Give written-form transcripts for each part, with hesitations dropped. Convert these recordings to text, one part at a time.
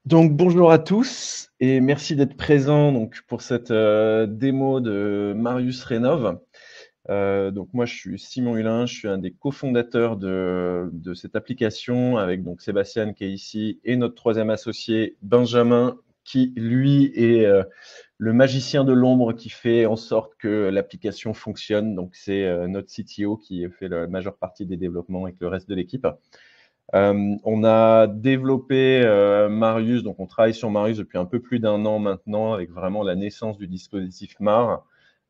Donc bonjour à tous et merci d'être présents donc pour cette, démo de Marius Rénov. Donc moi je suis Simon Hulin, je suis un des cofondateurs de cette application avec donc Sébastien qui est ici et notre troisième associé Benjamin qui lui est, le magicien de l'ombre qui fait en sorte que l'application fonctionne. Donc c'est, notre CTO qui fait la majeure partie des développements avec le reste de l'équipe. On a développé Marius, donc on travaille sur Marius depuis un peu plus d'un an maintenant, avec vraiment la naissance du dispositif MAR.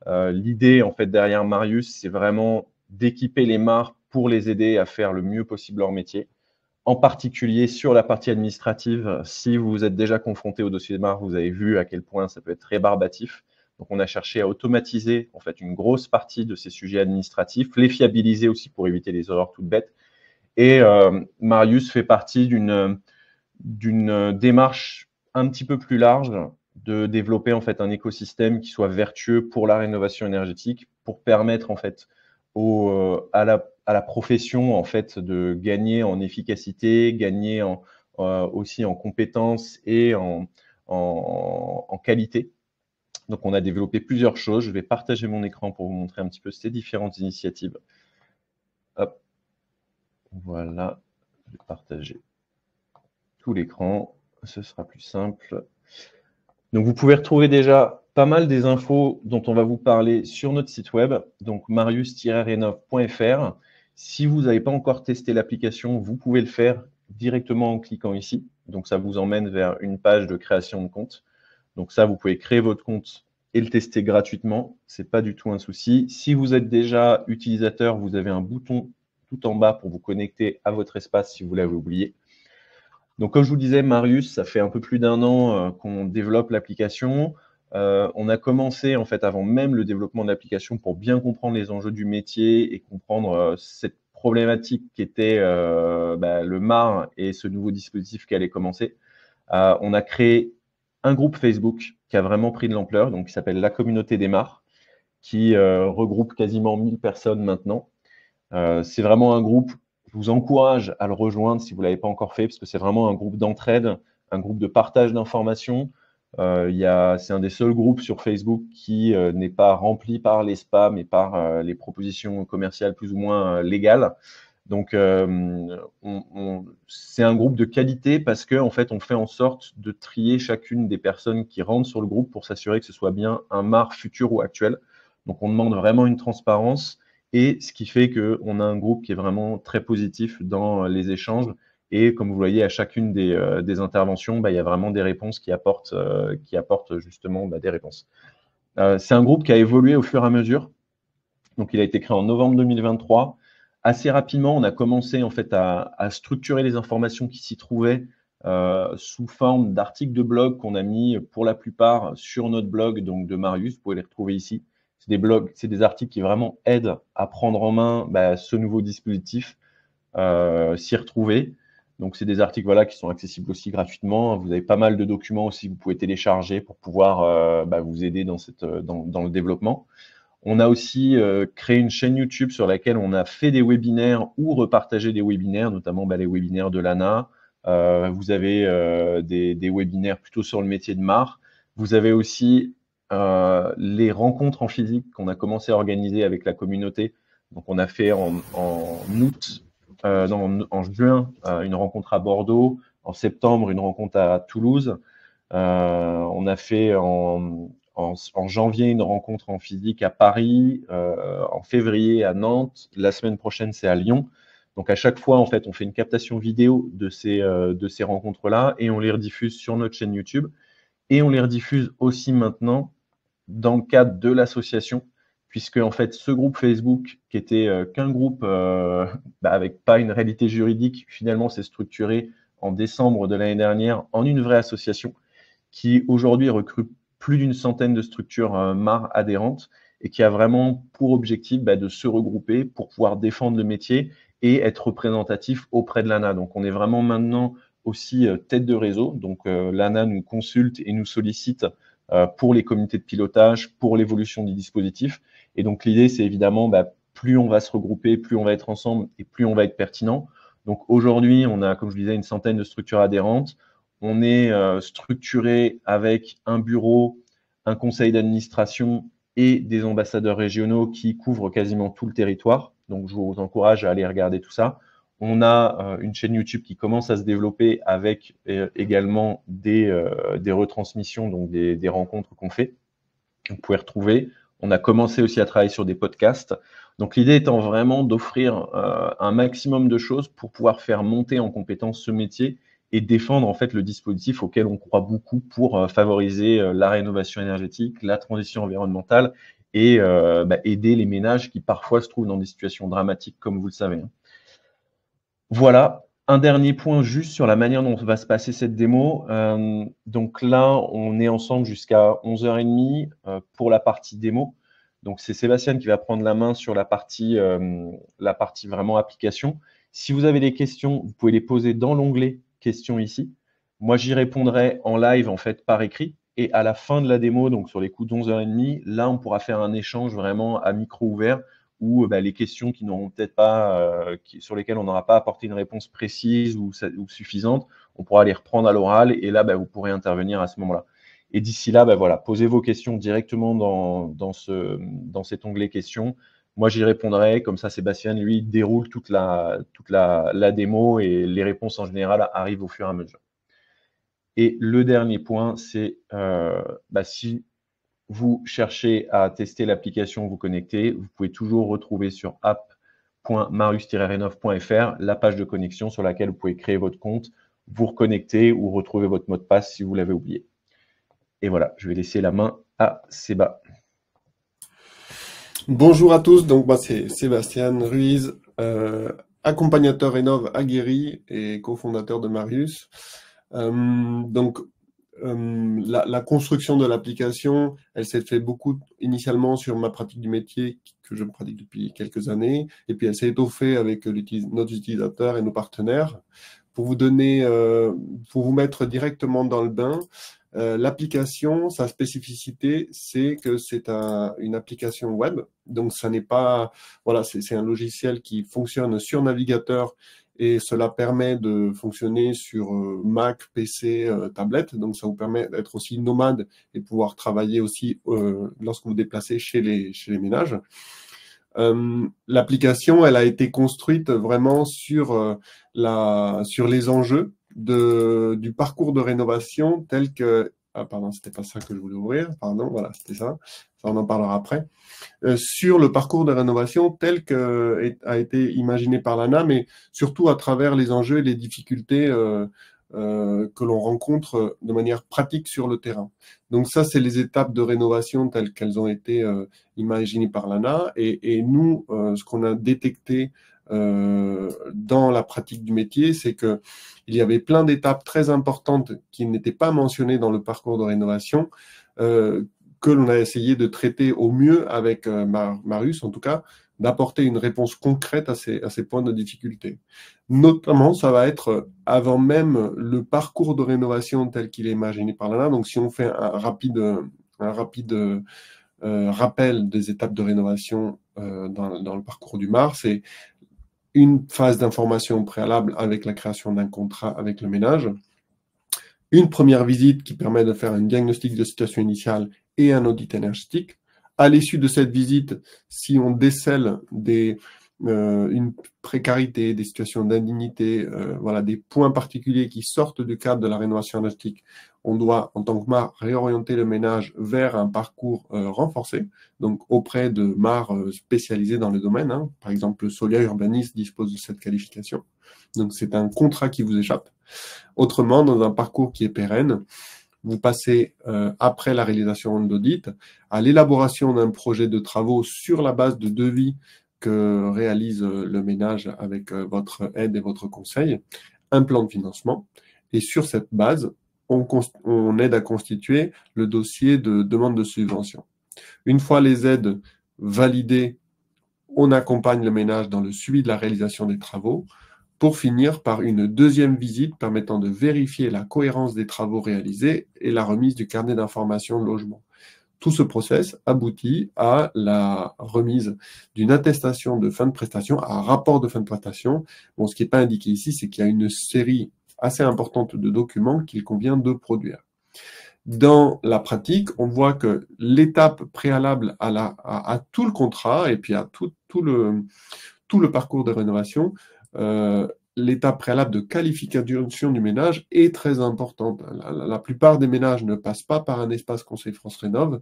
L'idée en fait derrière Marius, c'est vraiment d'équiper les MAR pour les aider à faire le mieux possible leur métier. En particulier sur la partie administrative, si vous êtes déjà confronté au dossier de MAR, vous avez vu à quel point ça peut être rébarbatif. Donc on a cherché à automatiser en fait une grosse partie de ces sujets administratifs, les fiabiliser aussi pour éviter les erreurs toutes bêtes. Et Marius fait partie d'une démarche un petit peu plus large de développer en fait un écosystème qui soit vertueux pour la rénovation énergétique, pour permettre en fait à la profession en fait de gagner en efficacité, gagner aussi en compétences et en qualité. Donc on a développé plusieurs choses. Je vais partager mon écran pour vous montrer un petit peu ces différentes initiatives. Hop, voilà, je vais partager tout l'écran, ce sera plus simple. Donc vous pouvez retrouver déjà pas mal des infos dont on va vous parler sur notre site web, donc marius-renov.fr. Si vous n'avez pas encore testé l'application, vous pouvez le faire directement en cliquant ici. Donc ça vous emmène vers une page de création de compte. Donc ça, vous pouvez créer votre compte et le tester gratuitement. Ce n'est pas du tout un souci. Si vous êtes déjà utilisateur, vous avez un bouton tout en bas pour vous connecter à votre espace si vous l'avez oublié. Donc, comme je vous disais, Marius, ça fait un peu plus d'un an qu'on développe l'application. On a commencé, en fait, avant même le développement de l'application pour bien comprendre les enjeux du métier et comprendre cette problématique qui était le MAR et ce nouveau dispositif qui allait commencer. On a créé un groupe Facebook qui a vraiment pris de l'ampleur, donc qui s'appelle La Communauté des MAR, qui regroupe quasiment 1000 personnes maintenant. C'est vraiment un groupe, je vous encourage à le rejoindre si vous ne l'avez pas encore fait, parce que c'est vraiment un groupe d'entraide, un groupe de partage d'informations. C'est un des seuls groupes sur Facebook qui n'est pas rempli par les spams et par les propositions commerciales plus ou moins légales. Donc, c'est un groupe de qualité parce qu'en fait, on fait en sorte de trier chacune des personnes qui rentrent sur le groupe pour s'assurer que ce soit bien un MAR futur ou actuel. Donc, on demande vraiment une transparence et ce qui fait qu'on a un groupe qui est vraiment très positif dans les échanges. Et comme vous voyez, à chacune des interventions, il y a vraiment des réponses qui apportent justement des réponses. C'est un groupe qui a évolué au fur et à mesure. Donc, il a été créé en novembre 2023. Assez rapidement, on a commencé en fait à structurer les informations qui s'y trouvaient sous forme d'articles de blog qu'on a mis pour la plupart sur notre blog donc de Marius. Vous pouvez les retrouver ici. C'est des blogs, c'est des articles qui vraiment aident à prendre en main ce nouveau dispositif, s'y retrouver. Donc, c'est des articles voilà, qui sont accessibles aussi gratuitement. Vous avez pas mal de documents aussi que vous pouvez télécharger pour pouvoir vous aider dans le développement. On a aussi créé une chaîne YouTube sur laquelle on a fait des webinaires ou repartagé des webinaires, notamment les webinaires de l'ANA. Vous avez des webinaires plutôt sur le métier de MAR. Vous avez aussi les rencontres en physique qu'on a commencé à organiser avec la communauté. Donc, on a fait en juin une rencontre à Bordeaux, en septembre une rencontre à Toulouse. On a fait en janvier une rencontre en physique à Paris, en février à Nantes, la semaine prochaine c'est à Lyon. Donc à chaque fois en fait on fait une captation vidéo de ces rencontres-là et on les rediffuse sur notre chaîne YouTube et on les rediffuse aussi maintenant dans le cadre de l'association, puisque en fait ce groupe Facebook qui était qu'un groupe avec pas une réalité juridique, finalement s'est structuré en décembre de l'année dernière en une vraie association qui aujourd'hui recrute plus d'une centaine de structures MAR adhérentes et qui a vraiment pour objectif de se regrouper pour pouvoir défendre le métier et être représentatif auprès de l'ANA. Donc on est vraiment maintenant aussi tête de réseau. Donc l'ANA nous consulte et nous sollicite pour les comités de pilotage, pour l'évolution du dispositif. Et donc l'idée, c'est évidemment plus on va se regrouper, plus on va être ensemble et plus on va être pertinent. Donc aujourd'hui, on a, comme je disais, une centaine de structures adhérentes. on est structuré avec un bureau, un conseil d'administration et des ambassadeurs régionaux qui couvrent quasiment tout le territoire. Donc, je vous encourage à aller regarder tout ça. On a une chaîne YouTube qui commence à se développer avec également des retransmissions, donc des rencontres qu'on fait. Vous pouvez retrouver. On a commencé aussi à travailler sur des podcasts. Donc, l'idée étant vraiment d'offrir un maximum de choses pour pouvoir faire monter en compétence ce métier et défendre en fait le dispositif auquel on croit beaucoup pour favoriser la rénovation énergétique, la transition environnementale et aider les ménages qui parfois se trouvent dans des situations dramatiques, comme vous le savez. Voilà. Un dernier point juste sur la manière dont va se passer cette démo. Donc là, on est ensemble jusqu'à 11h30 pour la partie démo. Donc c'est Sébastien qui va prendre la main sur la partie vraiment application. Si vous avez des questions, vous pouvez les poser dans l'onglet questions ici. Moi, j'y répondrai en live en fait par écrit. Et à la fin de la démo, donc sur les coups de 11h30, là, on pourra faire un échange vraiment à micro ouvert ou les questions qui n'auront peut-être pas, sur lesquelles on n'aura pas apporté une réponse précise ou suffisante, on pourra les reprendre à l'oral et là, vous pourrez intervenir à ce moment-là. Et d'ici là, voilà, posez vos questions directement dans cet onglet questions. Moi, j'y répondrai. Comme ça, Sébastien, lui, déroule toute la démo et les réponses en général arrivent au fur et à mesure. Et le dernier point, c'est si vous cherchez à tester l'application, vous connectez, vous pouvez toujours retrouver sur app.marius-renov.fr la page de connexion sur laquelle vous pouvez créer votre compte, vous reconnecter ou retrouver votre mot de passe si vous l'avez oublié. Et voilà, je vais laisser la main à Séba. Bonjour à tous, donc moi c'est Sébastien Ruiz, accompagnateur Rénov aguerri et cofondateur de Marius. La construction de l'application, elle s'est fait beaucoup initialement sur ma pratique du métier que je pratique depuis quelques années, et puis elle s'est étoffée avec nos utilisateurs et nos partenaires. Pour vous donner, pour vous mettre directement dans le bain, l'application, sa spécificité, c'est que c'est une application web. Donc, ça n'est pas, voilà, c'est un logiciel qui fonctionne sur navigateur et cela permet de fonctionner sur Mac, PC, tablette. Donc, ça vous permet d'être aussi nomade et pouvoir travailler aussi lorsque vous vous déplacez chez les ménages. L'application, elle a été construite vraiment sur les enjeux du parcours de rénovation tel que... Ah, pardon, c'était pas ça que je voulais ouvrir. Pardon, voilà, c'était ça. Ça, on en parlera après. Sur le parcours de rénovation tel que a été imaginé par l'ANA, mais surtout à travers les enjeux et les difficultés que l'on rencontre de manière pratique sur le terrain. Donc ça, c'est les étapes de rénovation telles qu'elles ont été imaginées par l'ANA. Et nous, ce qu'on a détecté dans la pratique du métier, c'est que il y avait plein d'étapes très importantes qui n'étaient pas mentionnées dans le parcours de rénovation, que l'on a essayé de traiter au mieux avec Marius, en tout cas, d'apporter une réponse concrète à ces points de difficulté. Notamment, ça va être avant même le parcours de rénovation tel qu'il est imaginé par l'ANA. Donc, si on fait un rapide rappel des étapes de rénovation dans le parcours du MAR, c'est une phase d'information préalable avec la création d'un contrat avec le ménage, une première visite qui permet de faire un diagnostic de situation initiale et un audit énergétique. À l'issue de cette visite, si on décèle une précarité, des situations d'indignité, voilà, des points particuliers qui sortent du cadre de la rénovation énergétique, on doit, en tant que MAR, réorienter le ménage vers un parcours renforcé, donc auprès de MAR spécialisés dans le domaine. Hein. Par exemple, Solia Urbanis dispose de cette qualification. Donc, c'est un contrat qui vous échappe. Autrement, dans un parcours qui est pérenne, vous passez, après la réalisation d'audit, à l'élaboration d'un projet de travaux sur la base de devis que réalise le ménage avec votre aide et votre conseil, un plan de financement. Et sur cette base, on aide à constituer le dossier de demande de subvention. Une fois les aides validées, on accompagne le ménage dans le suivi de la réalisation des travaux, pour finir par une deuxième visite permettant de vérifier la cohérence des travaux réalisés et la remise du carnet d'information de logement. Tout ce process aboutit à la remise d'une attestation de fin de prestation, à un rapport de fin de prestation. Bon, ce qui n'est pas indiqué ici, c'est qu'il y a une série assez importante de documents qu'il convient de produire. Dans la pratique, on voit que l'étape préalable à tout le contrat et puis à tout le parcours de rénovation, l'étape préalable de qualification du ménage est très importante. La plupart des ménages ne passent pas par un espace Conseil France Rénov',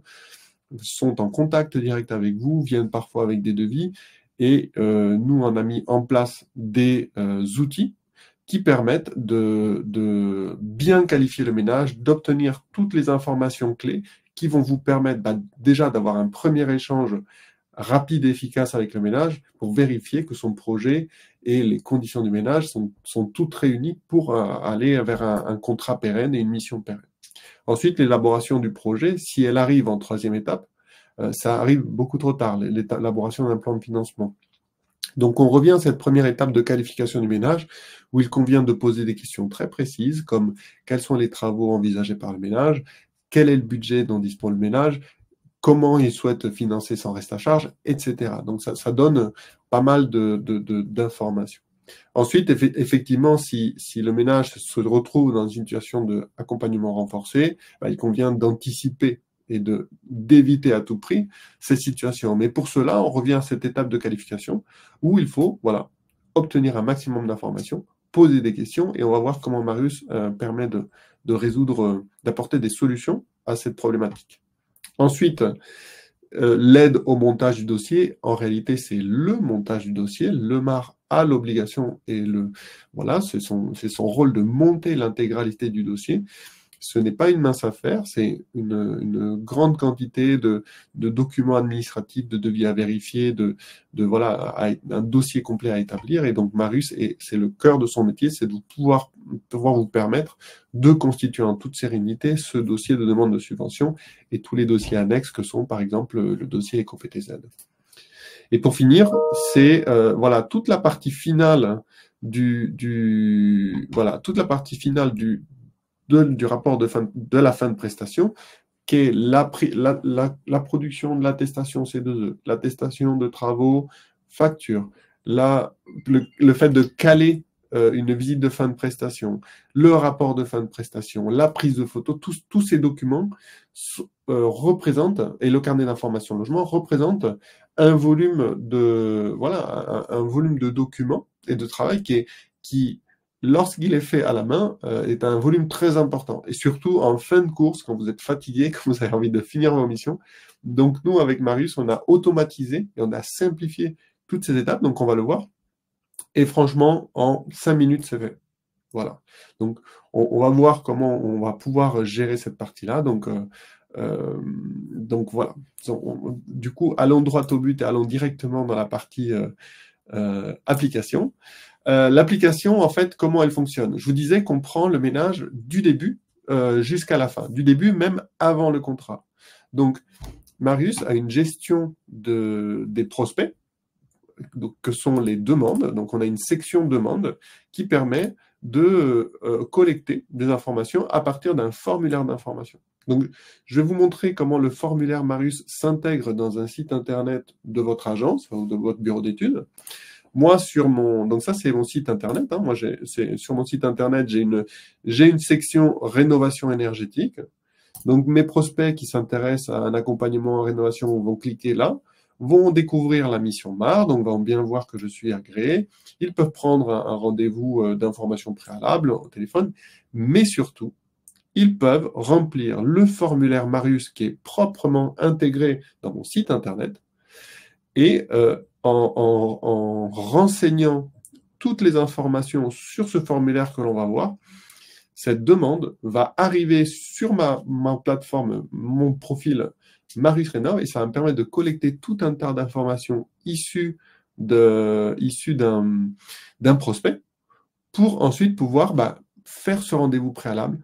sont en contact direct avec vous, viennent parfois avec des devis, et nous, on a mis en place des outils qui permettent de bien qualifier le ménage, d'obtenir toutes les informations clés qui vont vous permettre déjà d'avoir un premier échange rapide et efficace avec le ménage pour vérifier que son projet et les conditions du ménage sont toutes réunies pour aller vers un contrat pérenne et une mission pérenne. Ensuite, l'élaboration du projet, si elle arrive en troisième étape, ça arrive beaucoup trop tard, l'élaboration d'un plan de financement. Donc, on revient à cette première étape de qualification du ménage où il convient de poser des questions très précises comme quels sont les travaux envisagés par le ménage, quel est le budget dont dispose le ménage, comment il souhaite financer son reste à charge, etc. Donc, ça donne pas mal d'informations. Ensuite, effectivement, si le ménage se retrouve dans une situation d'accompagnement renforcé, il convient d'anticiper et d'éviter à tout prix ces situations. Mais pour cela, on revient à cette étape de qualification où il faut obtenir un maximum d'informations, poser des questions, et on va voir comment Marius permet de résoudre, d'apporter des solutions à cette problématique. Ensuite, l'aide au montage du dossier, en réalité, c'est le montage du dossier. Le MAR a l'obligation et c'est son rôle de monter l'intégralité du dossier. Ce n'est pas une mince affaire, c'est une grande quantité de documents administratifs, de devis à vérifier, un dossier complet à établir. Et donc, Marius, c'est le cœur de son métier, c'est de pouvoir vous permettre de constituer en toute sérénité ce dossier de demande de subvention et tous les dossiers annexes que sont, par exemple, le dossier EcoPTZ. Et pour finir, c'est toute la partie finale du rapport de la fin de prestation, qui est la production de l'attestation C2E, l'attestation de travaux, facture, le fait de caler une visite de fin de prestation, le rapport de fin de prestation, la prise de photos, tous ces documents représentent, et le carnet d'information logement représente un volume un volume de documents et de travail qui lorsqu'il est fait à la main, est un volume très important. Et surtout en fin de course, quand vous êtes fatigué, quand vous avez envie de finir vos missions. Donc nous, avec Marius, on a automatisé et on a simplifié toutes ces étapes. Donc on va le voir. Et franchement, en 5 minutes, c'est fait. Voilà. Donc on va voir comment on va pouvoir gérer cette partie-là. Donc voilà. Du coup, allons droit au but et allons directement dans la partie application. L'application, en fait, comment elle fonctionne? Je vous disais qu'on prend le ménage du début jusqu'à la fin, du début même avant le contrat. Donc, Marius a une gestion des prospects, donc, que sont les demandes. Donc, on a une section demande qui permet de collecter des informations à partir d'un formulaire d'information. Donc, je vais vous montrer comment le formulaire Marius s'intègre dans un site internet de votre agence ou de votre bureau d'études. Moi, donc ça, c'est mon site internet. Moi, sur mon site internet, j'ai une section rénovation énergétique. Donc, mes prospects qui s'intéressent à un accompagnement en rénovation vont cliquer là, vont découvrir la mission MAR, donc vont bien voir que je suis agréé. Ils peuvent prendre un rendez-vous d'information préalable au téléphone, mais surtout, ils peuvent remplir le formulaire Marius qui est proprement intégré dans mon site internet et en renseignant toutes les informations sur ce formulaire que l'on va voir, cette demande va arriver sur ma plateforme, mon profil Marius Rénov', et ça va me permettre de collecter tout un tas d'informations issues d'un prospect pour ensuite pouvoir faire ce rendez-vous préalable,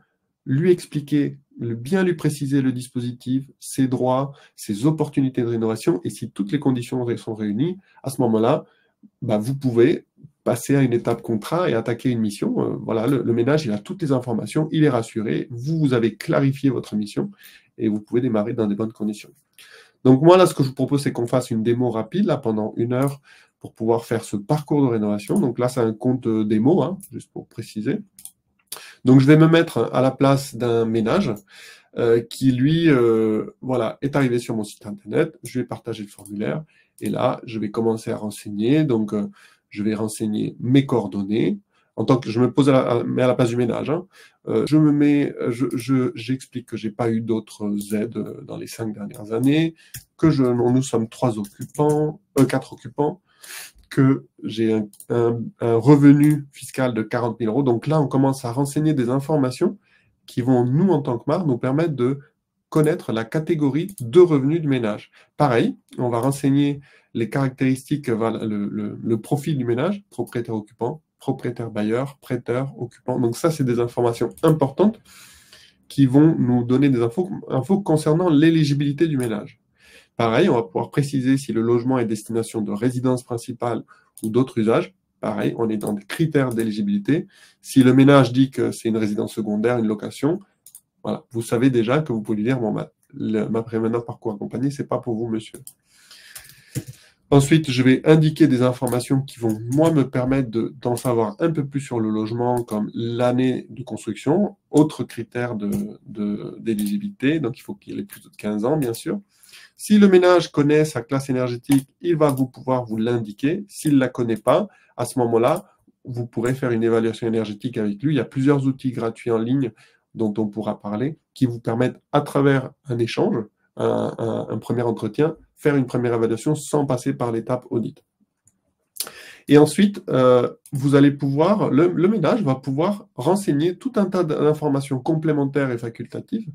lui expliquer, bien lui préciser le dispositif, ses droits, ses opportunités de rénovation, et si toutes les conditions sont réunies, à ce moment-là, vous pouvez passer à une étape contrat et attaquer une mission. Le ménage, il a toutes les informations, il est rassuré, vous avez clarifié votre mission, et vous pouvez démarrer dans des bonnes conditions. Donc moi, là, ce que je vous propose, c'est qu'on fasse une démo rapide, là, pendant 1 heure, pour pouvoir faire ce parcours de rénovation. Donc là, c'est un compte démo, juste pour préciser. Donc, je vais me mettre à la place d'un ménage qui, lui, voilà, est arrivé sur mon site internet. Je vais partager le formulaire et là, je vais commencer à renseigner. Donc, je vais renseigner mes coordonnées. En tant que je me pose à la place du ménage, hein. J'explique que j'ai pas eu d'autres aides dans les 5 dernières années, que nous sommes 4 occupants, que j'ai un revenu fiscal de 40 000 euros. Donc là, on commence à renseigner des informations qui vont, nous, en tant que MAR, nous permettre de connaître la catégorie de revenus du ménage. Pareil, on va renseigner les caractéristiques, le profil du ménage, propriétaire occupant, propriétaire bailleur, prêteur, occupant. Donc ça, c'est des informations importantes qui vont nous donner des infos concernant l'éligibilité du ménage. Pareil, on va pouvoir préciser si le logement est destination de résidence principale ou d'autres usages. Pareil, on est dans des critères d'éligibilité. Si le ménage dit que c'est une résidence secondaire, une location, voilà, vous savez déjà que vous pouvez lui dire, bon, ma préménage parcours accompagné, c'est pas pour vous, monsieur. Ensuite, je vais indiquer des informations qui vont, moi, me permettre d'en savoir un peu plus sur le logement, comme l'année de construction, autres critères d'éligibilité, donc il faut qu'il ait plus de 15 ans, bien sûr. Si le ménage connaît sa classe énergétique, il va pouvoir vous l'indiquer. S'il ne la connaît pas, à ce moment-là, vous pourrez faire une évaluation énergétique avec lui. Il y a plusieurs outils gratuits en ligne dont on pourra parler, qui vous permettent, à travers un échange, un premier entretien, faire une première évaluation sans passer par l'étape audit. Et ensuite, vous allez pouvoir, le ménage va pouvoir renseigner tout un tas d'informations complémentaires et facultatives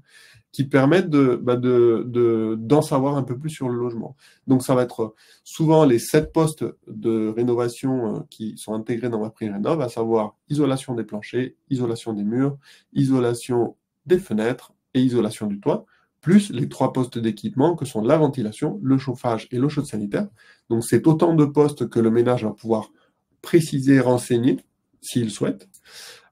qui permettent d'en savoir un peu plus sur le logement. Donc, ça va être souvent les 7 postes de rénovation qui sont intégrés dans MaPrimeRénov', à savoir isolation des planchers, isolation des murs, isolation des fenêtres et isolation du toit, plus les 3 postes d'équipement que sont la ventilation, le chauffage et l'eau chaude sanitaire. Donc, c'est autant de postes que le ménage va pouvoir préciser et renseigner s'il souhaite.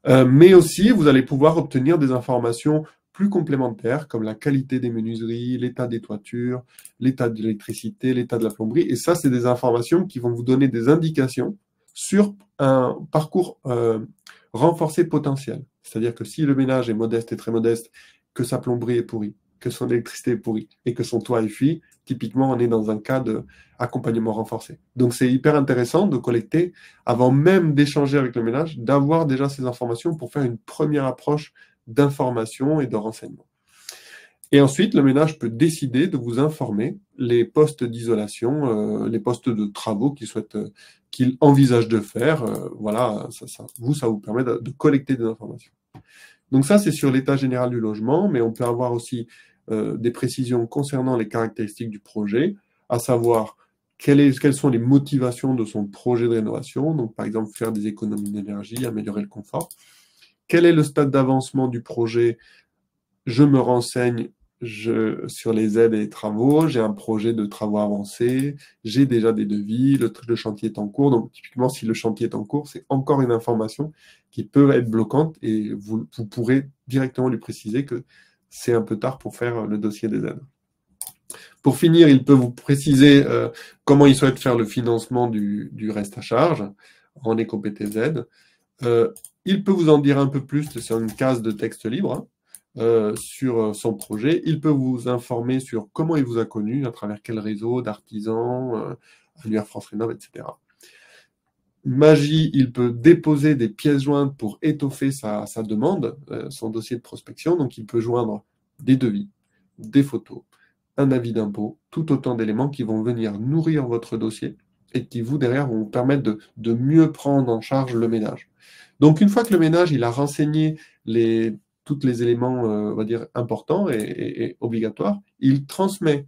Mais aussi, vous allez pouvoir obtenir des informations plus complémentaires, comme la qualité des menuiseries, l'état des toitures, l'état de l'électricité, l'état de la plomberie. Et ça, c'est des informations qui vont vous donner des indications sur un parcours renforcé potentiel. C'est-à-dire que si le ménage est modeste et très modeste, que sa plomberie est pourrie, que son électricité est pourrie et que son toit est fui, typiquement, on est dans un cas d'accompagnement renforcé. Donc, c'est hyper intéressant de collecter, avant même d'échanger avec le ménage, d'avoir déjà ces informations pour faire une première approche d'information et de renseignement. Et ensuite, le ménage peut décider de vous informer les postes d'isolation, les postes de travaux qu'il envisage de faire. Voilà, ça vous permet de collecter des informations. Donc ça, c'est sur l'état général du logement, mais on peut avoir aussi des précisions concernant les caractéristiques du projet, à savoir quelles sont les motivations de son projet de rénovation, donc par exemple faire des économies d'énergie, améliorer le confort. Quel est le stade d'avancement du projet? Je me renseigne sur les aides et les travaux, j'ai un projet de travaux avancés, j'ai déjà des devis, le chantier est en cours. Donc, typiquement, si le chantier est en cours, c'est encore une information qui peut être bloquante et vous pourrez directement lui préciser que c'est un peu tard pour faire le dossier des aides. Pour finir, il peut vous préciser comment il souhaite faire le financement du reste à charge en éco-PTZ. Il peut vous en dire un peu plus sur une case de texte libre, hein. Sur son projet. Il peut vous informer sur comment il vous a connu, à travers quel réseau d'artisans, Annuaire France Rénov', etc. Magie, il peut déposer des pièces jointes pour étoffer sa demande, son dossier de prospection. Donc, il peut joindre des devis, des photos, un avis d'impôt, tout autant d'éléments qui vont venir nourrir votre dossier et qui, vous, derrière, vont vous permettre de mieux prendre en charge le ménage. Donc, une fois que le ménage, il a renseigné tous les éléments, on va dire, importants et obligatoires, il transmet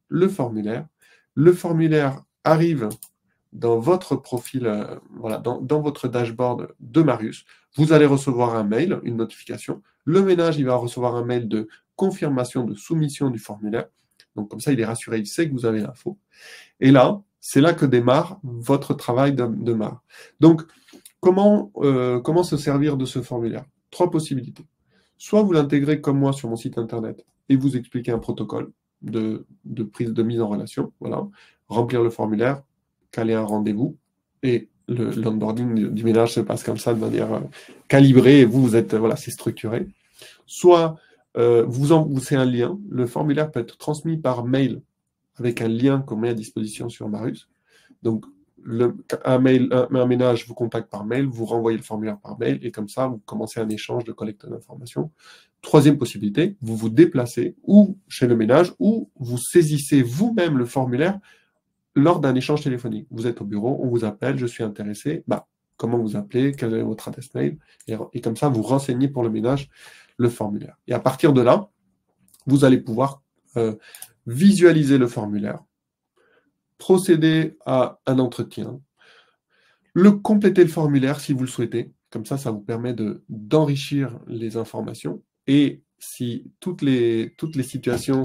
le formulaire. Le formulaire arrive dans votre profil, voilà, dans votre dashboard de Marius. Vous allez recevoir un mail, une notification. Le ménage, il va recevoir un mail de confirmation de soumission du formulaire. Donc, comme ça, il est rassuré, il sait que vous avez l'info. Et là, c'est là que démarre votre travail de MAR. Donc, comment se servir de ce formulaire? 3 possibilités. Soit vous l'intégrez comme moi sur mon site internet et vous expliquez un protocole de mise en relation, voilà, remplir le formulaire, caler un rendez-vous et l'onboarding du ménage se passe comme ça, de manière calibrée, et vous êtes, voilà, c'est structuré. Soit c'est un lien, le formulaire peut être transmis par mail avec un lien qu'on met à disposition sur Marius. Donc, un ménage vous contacte par mail, vous renvoyez le formulaire par mail, et comme ça, vous commencez un échange de collecte d'informations. Troisième possibilité, vous vous déplacez ou chez le ménage, ou vous saisissez vous-même le formulaire lors d'un échange téléphonique. Vous êtes au bureau, on vous appelle, je suis intéressé, comment vous appelez, quelle est votre adresse mail, et comme ça, vous renseignez pour le ménage le formulaire. Et à partir de là, vous allez pouvoir visualiser le formulaire, procéder à un entretien, compléter le formulaire si vous le souhaitez. Comme ça vous permet d'enrichir les informations. Et si toutes les situations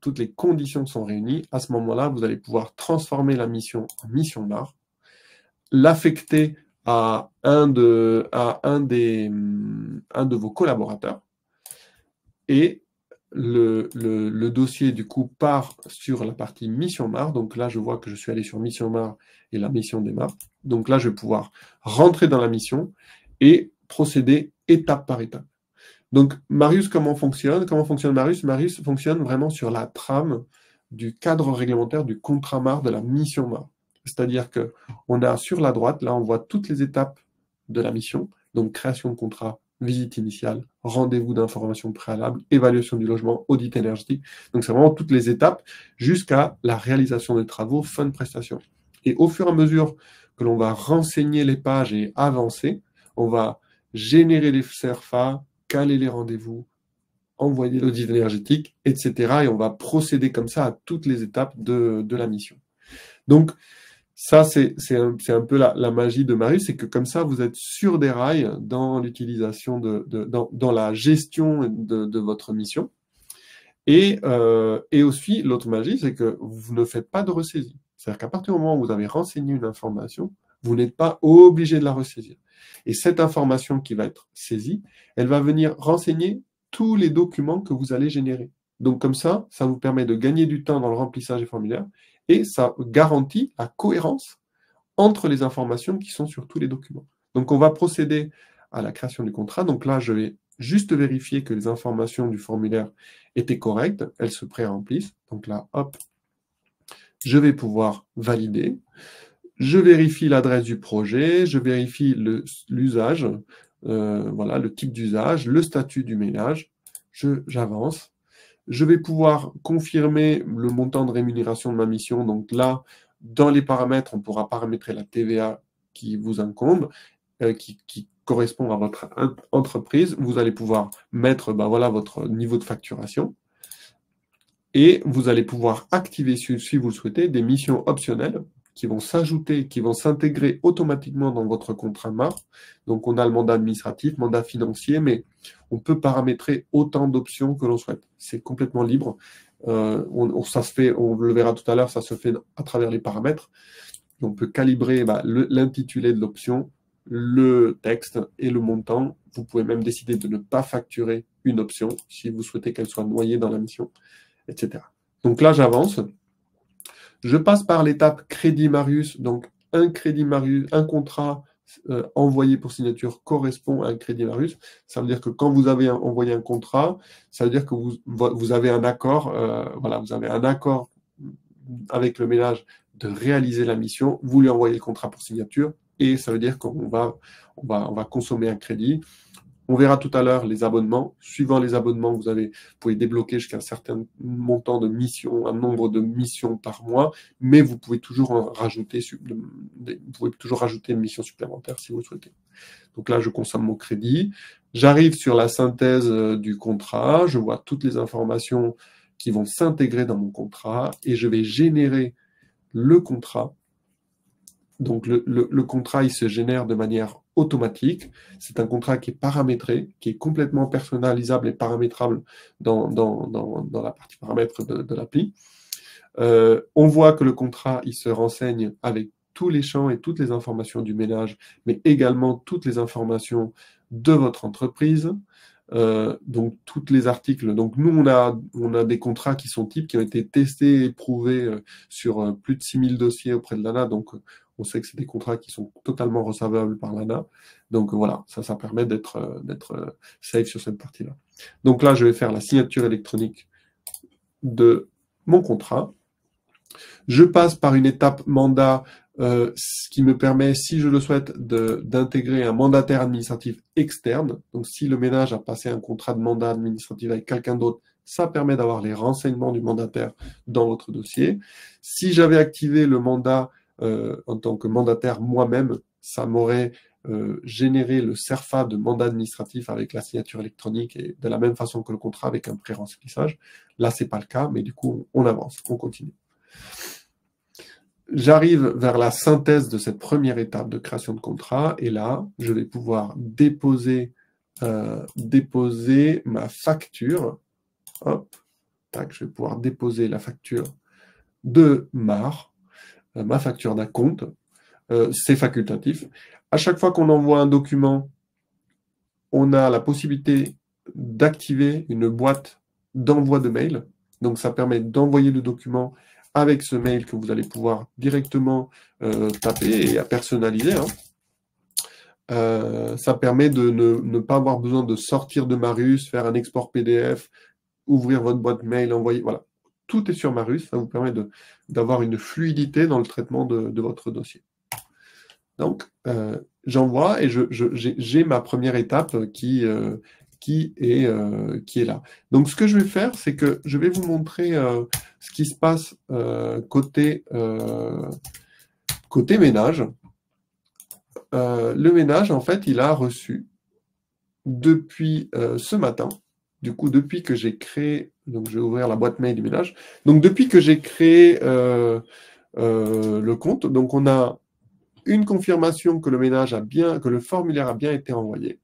toutes les conditions sont réunies, à ce moment-là, vous allez pouvoir transformer la mission en mission MAR, l'affecter à un de vos collaborateurs, et le dossier, du coup, part sur la partie mission MAR. Donc là, je vois que je suis allé sur mission MAR et la mission démarre. Donc là, je vais pouvoir rentrer dans la mission et procéder étape par étape. Donc, Marius, comment fonctionne Marius? Marius fonctionne vraiment sur la trame du cadre réglementaire du contrat MAR, de la mission MAR. C'est-à-dire qu'on a sur la droite, là, on voit toutes les étapes de la mission. Donc, création de contrat, visite initiale, rendez-vous d'information préalable, évaluation du logement, audit énergétique. Donc, c'est vraiment toutes les étapes jusqu'à la réalisation des travaux, fin de prestation. Et au fur et à mesure que l'on va renseigner les pages et avancer, on va générer les CERFA, caler les rendez-vous, envoyer l'audit énergétique, etc. Et on va procéder comme ça à toutes les étapes de la mission. Donc, ça, c'est un peu la magie de Marius, c'est que comme ça, vous êtes sur des rails dans l'utilisation, dans la gestion de votre mission. Et aussi, l'autre magie, c'est que vous ne faites pas de ressaisie. C'est-à-dire qu'à partir du moment où vous avez renseigné une information, vous n'êtes pas obligé de la ressaisir. Et cette information qui va être saisie, elle va venir renseigner tous les documents que vous allez générer. Donc comme ça vous permet de gagner du temps dans le remplissage des formulaires, et ça garantit la cohérence entre les informations qui sont sur tous les documents. Donc on va procéder à la création du contrat. Donc là, je vais juste vérifier que les informations du formulaire étaient correctes, elles se pré-remplissent. Donc là, hop, je vais pouvoir valider. Je vérifie l'adresse du projet, je vérifie l'usage, voilà, le type d'usage, le statut du ménage, j'avance. Je vais pouvoir confirmer le montant de rémunération de ma mission. Donc là, dans les paramètres, on pourra paramétrer la TVA qui vous incombe, qui correspond à votre entreprise. Vous allez pouvoir mettre voilà, votre niveau de facturation. Et vous allez pouvoir activer, si vous le souhaitez, des missions optionnelles qui vont s'ajouter, qui vont s'intégrer automatiquement dans votre contrat MAR. Donc, on a le mandat administratif, mandat financier, mais on peut paramétrer autant d'options que l'on souhaite. C'est complètement libre. Ça se fait, on le verra tout à l'heure, ça se fait à travers les paramètres. On peut calibrer l'intitulé de l'option, le texte et le montant. Vous pouvez même décider de ne pas facturer une option si vous souhaitez qu'elle soit noyée dans la mission, etc. Donc là, j'avance. Je passe par l'étape crédit Marius. Donc, un crédit Marius, un contrat envoyé pour signature correspond à un crédit Marius. Ça veut dire que quand vous avez envoyé un contrat, ça veut dire que vous avez un accord, voilà, vous avez un accord avec le ménage de réaliser la mission. Vous lui envoyez le contrat pour signature, et ça veut dire qu'on va consommer un crédit. On verra tout à l'heure les abonnements. Suivant les abonnements, vous pouvez débloquer jusqu'à un certain montant de missions, un nombre de missions par mois, mais vous pouvez toujours rajouter une mission supplémentaire si vous le souhaitez. Donc là, je consomme mon crédit. J'arrive sur la synthèse du contrat. Je vois toutes les informations qui vont s'intégrer dans mon contrat, et je vais générer le contrat. Donc, le contrat, il se génère de manière automatique. C'est un contrat qui est paramétré, qui est complètement personnalisable et paramétrable dans la partie paramètres de l'appli. On voit que le contrat, il se renseigne avec tous les champs et toutes les informations du ménage, mais également toutes les informations de votre entreprise. Donc, tous les articles. Donc, nous, on a des contrats qui sont types, qui ont été testés et éprouvés sur plus de 6000 dossiers auprès de l'ANA. Donc, On sait que c'est des contrats qui sont totalement recevables par l'ANA. Donc voilà, ça permet d'être safe sur cette partie-là. Donc là, je vais faire la signature électronique de mon contrat. Je passe par une étape mandat, ce qui me permet, si je le souhaite, d'intégrer un mandataire administratif externe. Donc si le ménage a passé un contrat de mandat administratif avec quelqu'un d'autre, ça permet d'avoir les renseignements du mandataire dans votre dossier. Si j'avais activé le mandat en tant que mandataire moi-même, ça m'aurait généré le CERFA de mandat administratif avec la signature électronique et de la même façon que le contrat avec un pré-remplissage. Là, c'est pas le cas, mais du coup, on avance, on continue. J'arrive vers la synthèse de cette première étape de création de contrat et là, je vais pouvoir déposer ma facture. Hop, tac, je vais pouvoir déposer la facture de MAR, ma facture d'acompte. C'est facultatif. À chaque fois qu'on envoie un document, on a la possibilité d'activer une boîte d'envoi de mail. Donc, ça permet d'envoyer le document avec ce mail que vous allez pouvoir directement taper et à personnaliser. Ça permet de ne pas avoir besoin de sortir de Marius, faire un export PDF, ouvrir votre boîte mail, envoyer. Voilà. Tout est sur Marius. Ça vous permet d'avoir une fluidité dans le traitement de votre dossier. Donc, j'envoie et j'ai ma première étape qui est là. Donc, ce que je vais faire, c'est que je vais vous montrer ce qui se passe côté ménage. Le ménage, en fait, il a reçu depuis ce matin, du coup, depuis que j'ai créé, donc je vais ouvrir la boîte mail du ménage, donc depuis que j'ai créé le compte, donc on a une confirmation que le formulaire a bien été envoyé.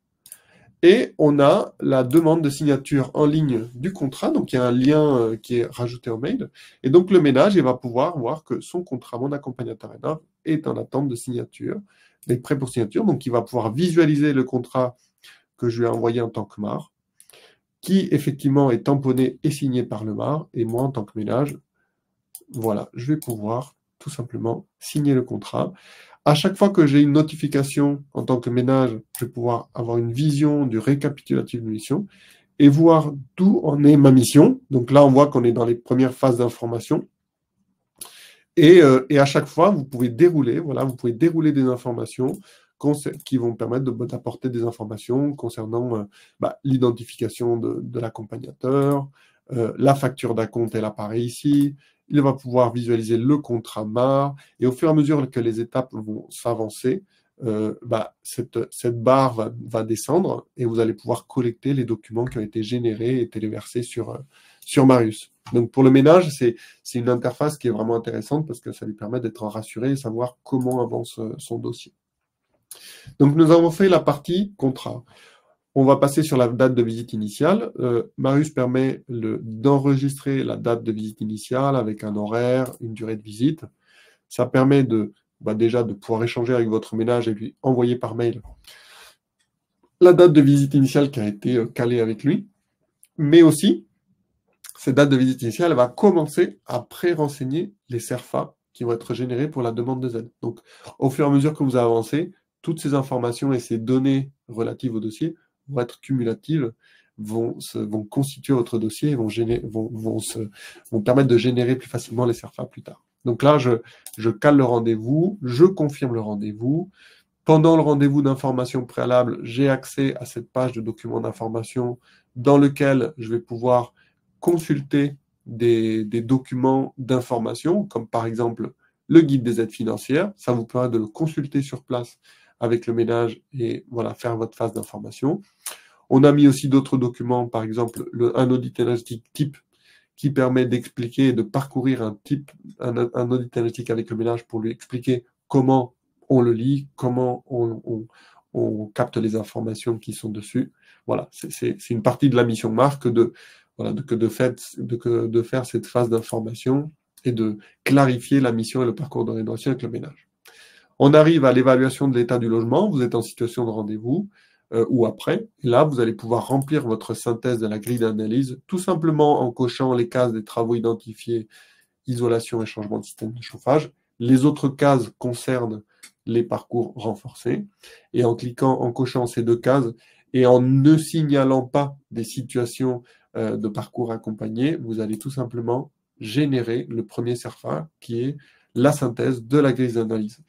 Et on a la demande de signature en ligne du contrat. Donc, il y a un lien qui est rajouté au mail. Et donc, le ménage, il va pouvoir voir que son contrat, mon accompagnateur ENA, est en attente de signature, est prêt pour signature. Donc, il va pouvoir visualiser le contrat que je lui ai envoyé en tant que MAR, qui, effectivement, est tamponné et signé par le MAR. Et moi, en tant que ménage, voilà, je vais pouvoir tout simplement signer le contrat. À chaque fois que j'ai une notification en tant que ménage, je vais pouvoir avoir une vision du récapitulatif de mission et voir d'où en est ma mission. Donc là, on voit qu'on est dans les premières phases d'information. Et à chaque fois, vous pouvez dérouler, des informations qui vont permettre d'apporter des informations concernant l'identification de l'accompagnateur, la facture d'acompte, elle apparaît ici. Il va pouvoir visualiser le contrat MAR et au fur et à mesure que les étapes vont s'avancer, cette barre va descendre et vous allez pouvoir collecter les documents qui ont été générés et téléversés sur Marius. Donc pour le ménage, c'est une interface qui est vraiment intéressante parce que ça lui permet d'être rassuré et savoir comment avance son dossier. Donc nous avons fait la partie contrat. On va passer sur la date de visite initiale. Marius permet d'enregistrer la date de visite initiale avec un horaire, une durée de visite. Ça permet déjà de pouvoir échanger avec votre ménage et lui envoyer par mail la date de visite initiale qui a été calée avec lui. Mais aussi, cette date de visite initiale va commencer à pré-renseigner les CERFA qui vont être générés pour la demande de Z. Donc, au fur et à mesure que vous avancez, toutes ces informations et ces données relatives au dossier vont être cumulatives, vont constituer votre dossier et vont permettre de générer plus facilement les CERFA plus tard. Donc là, je cale le rendez-vous, je confirme le rendez-vous. Pendant le rendez-vous d'information préalable, j'ai accès à cette page de document d'information dans lequel je vais pouvoir consulter des documents d'information, comme par exemple le guide des aides financières. Ça vous permet de le consulter sur place avec le ménage et voilà, faire votre phase d'information. On a mis aussi d'autres documents, par exemple un audit énergétique type qui permet d'expliquer et de parcourir un audit énergétique avec le ménage pour lui expliquer comment on le lit, comment on capte les informations qui sont dessus. Voilà, c'est une partie de la mission MAR que de faire cette phase d'information et de clarifier la mission et le parcours de rénovation avec le ménage. On arrive à l'évaluation de l'état du logement. Vous êtes en situation de rendez-vous ou après. Et là, vous allez pouvoir remplir votre synthèse de la grille d'analyse tout simplement en cochant les cases des travaux identifiés, isolation et changement de système de chauffage. Les autres cases concernent les parcours renforcés. Et en cliquant, en cochant ces 2 cases et en ne signalant pas des situations de parcours accompagnés, vous allez tout simplement générer le premier CERFA qui est la synthèse de la grille d'analyse.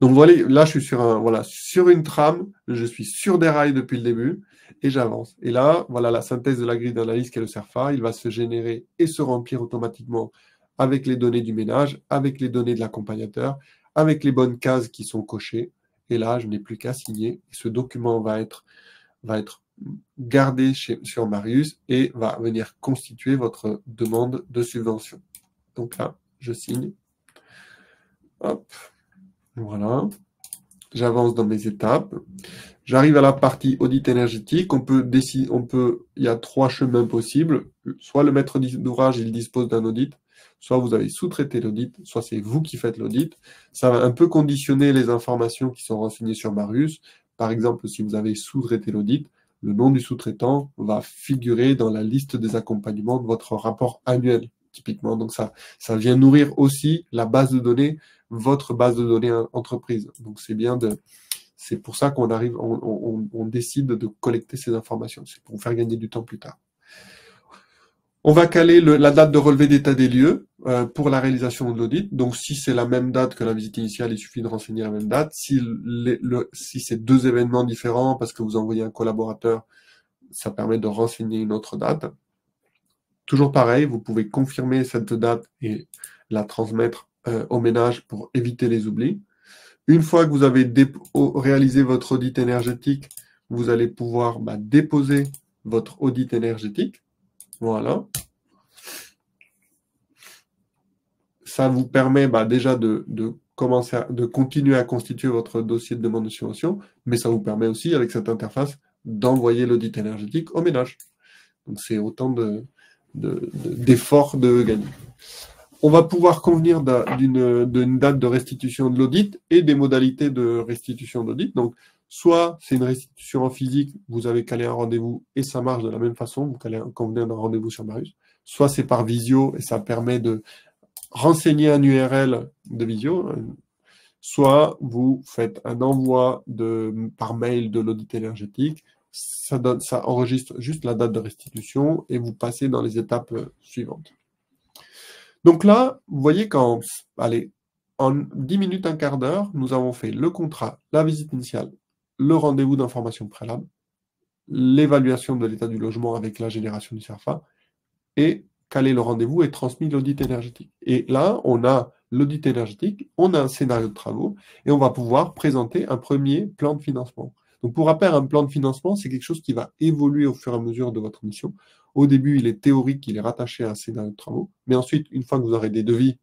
Donc voilà, là je suis sur une trame, je suis sur des rails depuis le début et j'avance. Et là, voilà la synthèse de la grille d'analyse qui est le CERFA, il va se générer et se remplir automatiquement avec les données du ménage, avec les données de l'accompagnateur, avec les bonnes cases qui sont cochées. Et là, je n'ai plus qu'à signer. Ce document va être gardé sur Marius et va venir constituer votre demande de subvention. Donc là, je signe. Hop. Voilà. J'avance dans mes étapes. J'arrive à la partie audit énergétique. Il y a 3 chemins possibles. Soit le maître d'ouvrage, il dispose d'un audit, soit vous avez sous-traité l'audit, soit c'est vous qui faites l'audit. Ça va un peu conditionner les informations qui sont renseignées sur Marius. Par exemple, si vous avez sous-traité l'audit, le nom du sous-traitant va figurer dans la liste des accompagnements de votre rapport annuel, typiquement. Donc ça vient nourrir aussi la base de données, votre base de données entreprise. Donc c'est pour ça qu'on arrive, on décide de collecter ces informations. C'est pour vous faire gagner du temps plus tard. On va caler la date de relevé d'état des lieux pour la réalisation de l'audit. Donc, si c'est la même date que la visite initiale, il suffit de renseigner la même date. Si c'est 2 événements différents parce que vous envoyez un collaborateur, ça permet de renseigner une autre date. Toujours pareil, vous pouvez confirmer cette date et la transmettre au ménage pour éviter les oublis. Une fois que vous avez réalisé votre audit énergétique, vous allez pouvoir déposer votre audit énergétique. Voilà. Ça vous permet déjà de continuer à constituer votre dossier de demande de subvention, mais ça vous permet aussi, avec cette interface, d'envoyer l'audit énergétique au ménage. Donc, c'est autant d'efforts de gagner. On va pouvoir convenir d'une date de restitution de l'audit et des modalités de restitution d'audit. Donc, soit c'est une restitution en physique, vous avez calé un rendez-vous et ça marche de la même façon, vous convenez d'un rendez-vous sur Marius. Soit c'est par visio et ça permet de renseigner un URL de visio. Soit vous faites un envoi par mail de l'audit énergétique, ça enregistre juste la date de restitution et vous passez dans les étapes suivantes. Donc là, vous voyez en 10 minutes, un quart d'heure, nous avons fait le contrat, la visite initiale, le rendez-vous d'information préalable, l'évaluation de l'état du logement avec la génération du CERFA, et calé le rendez-vous et transmis l'audit énergétique. Et là, on a l'audit énergétique, on a un scénario de travaux, et on va pouvoir présenter un premier plan de financement. Donc pour rappel, un plan de financement, c'est quelque chose qui va évoluer au fur et à mesure de votre mission. Au début, il est théorique, il est rattaché à un scénario de travaux, mais ensuite, une fois que vous aurez des devis,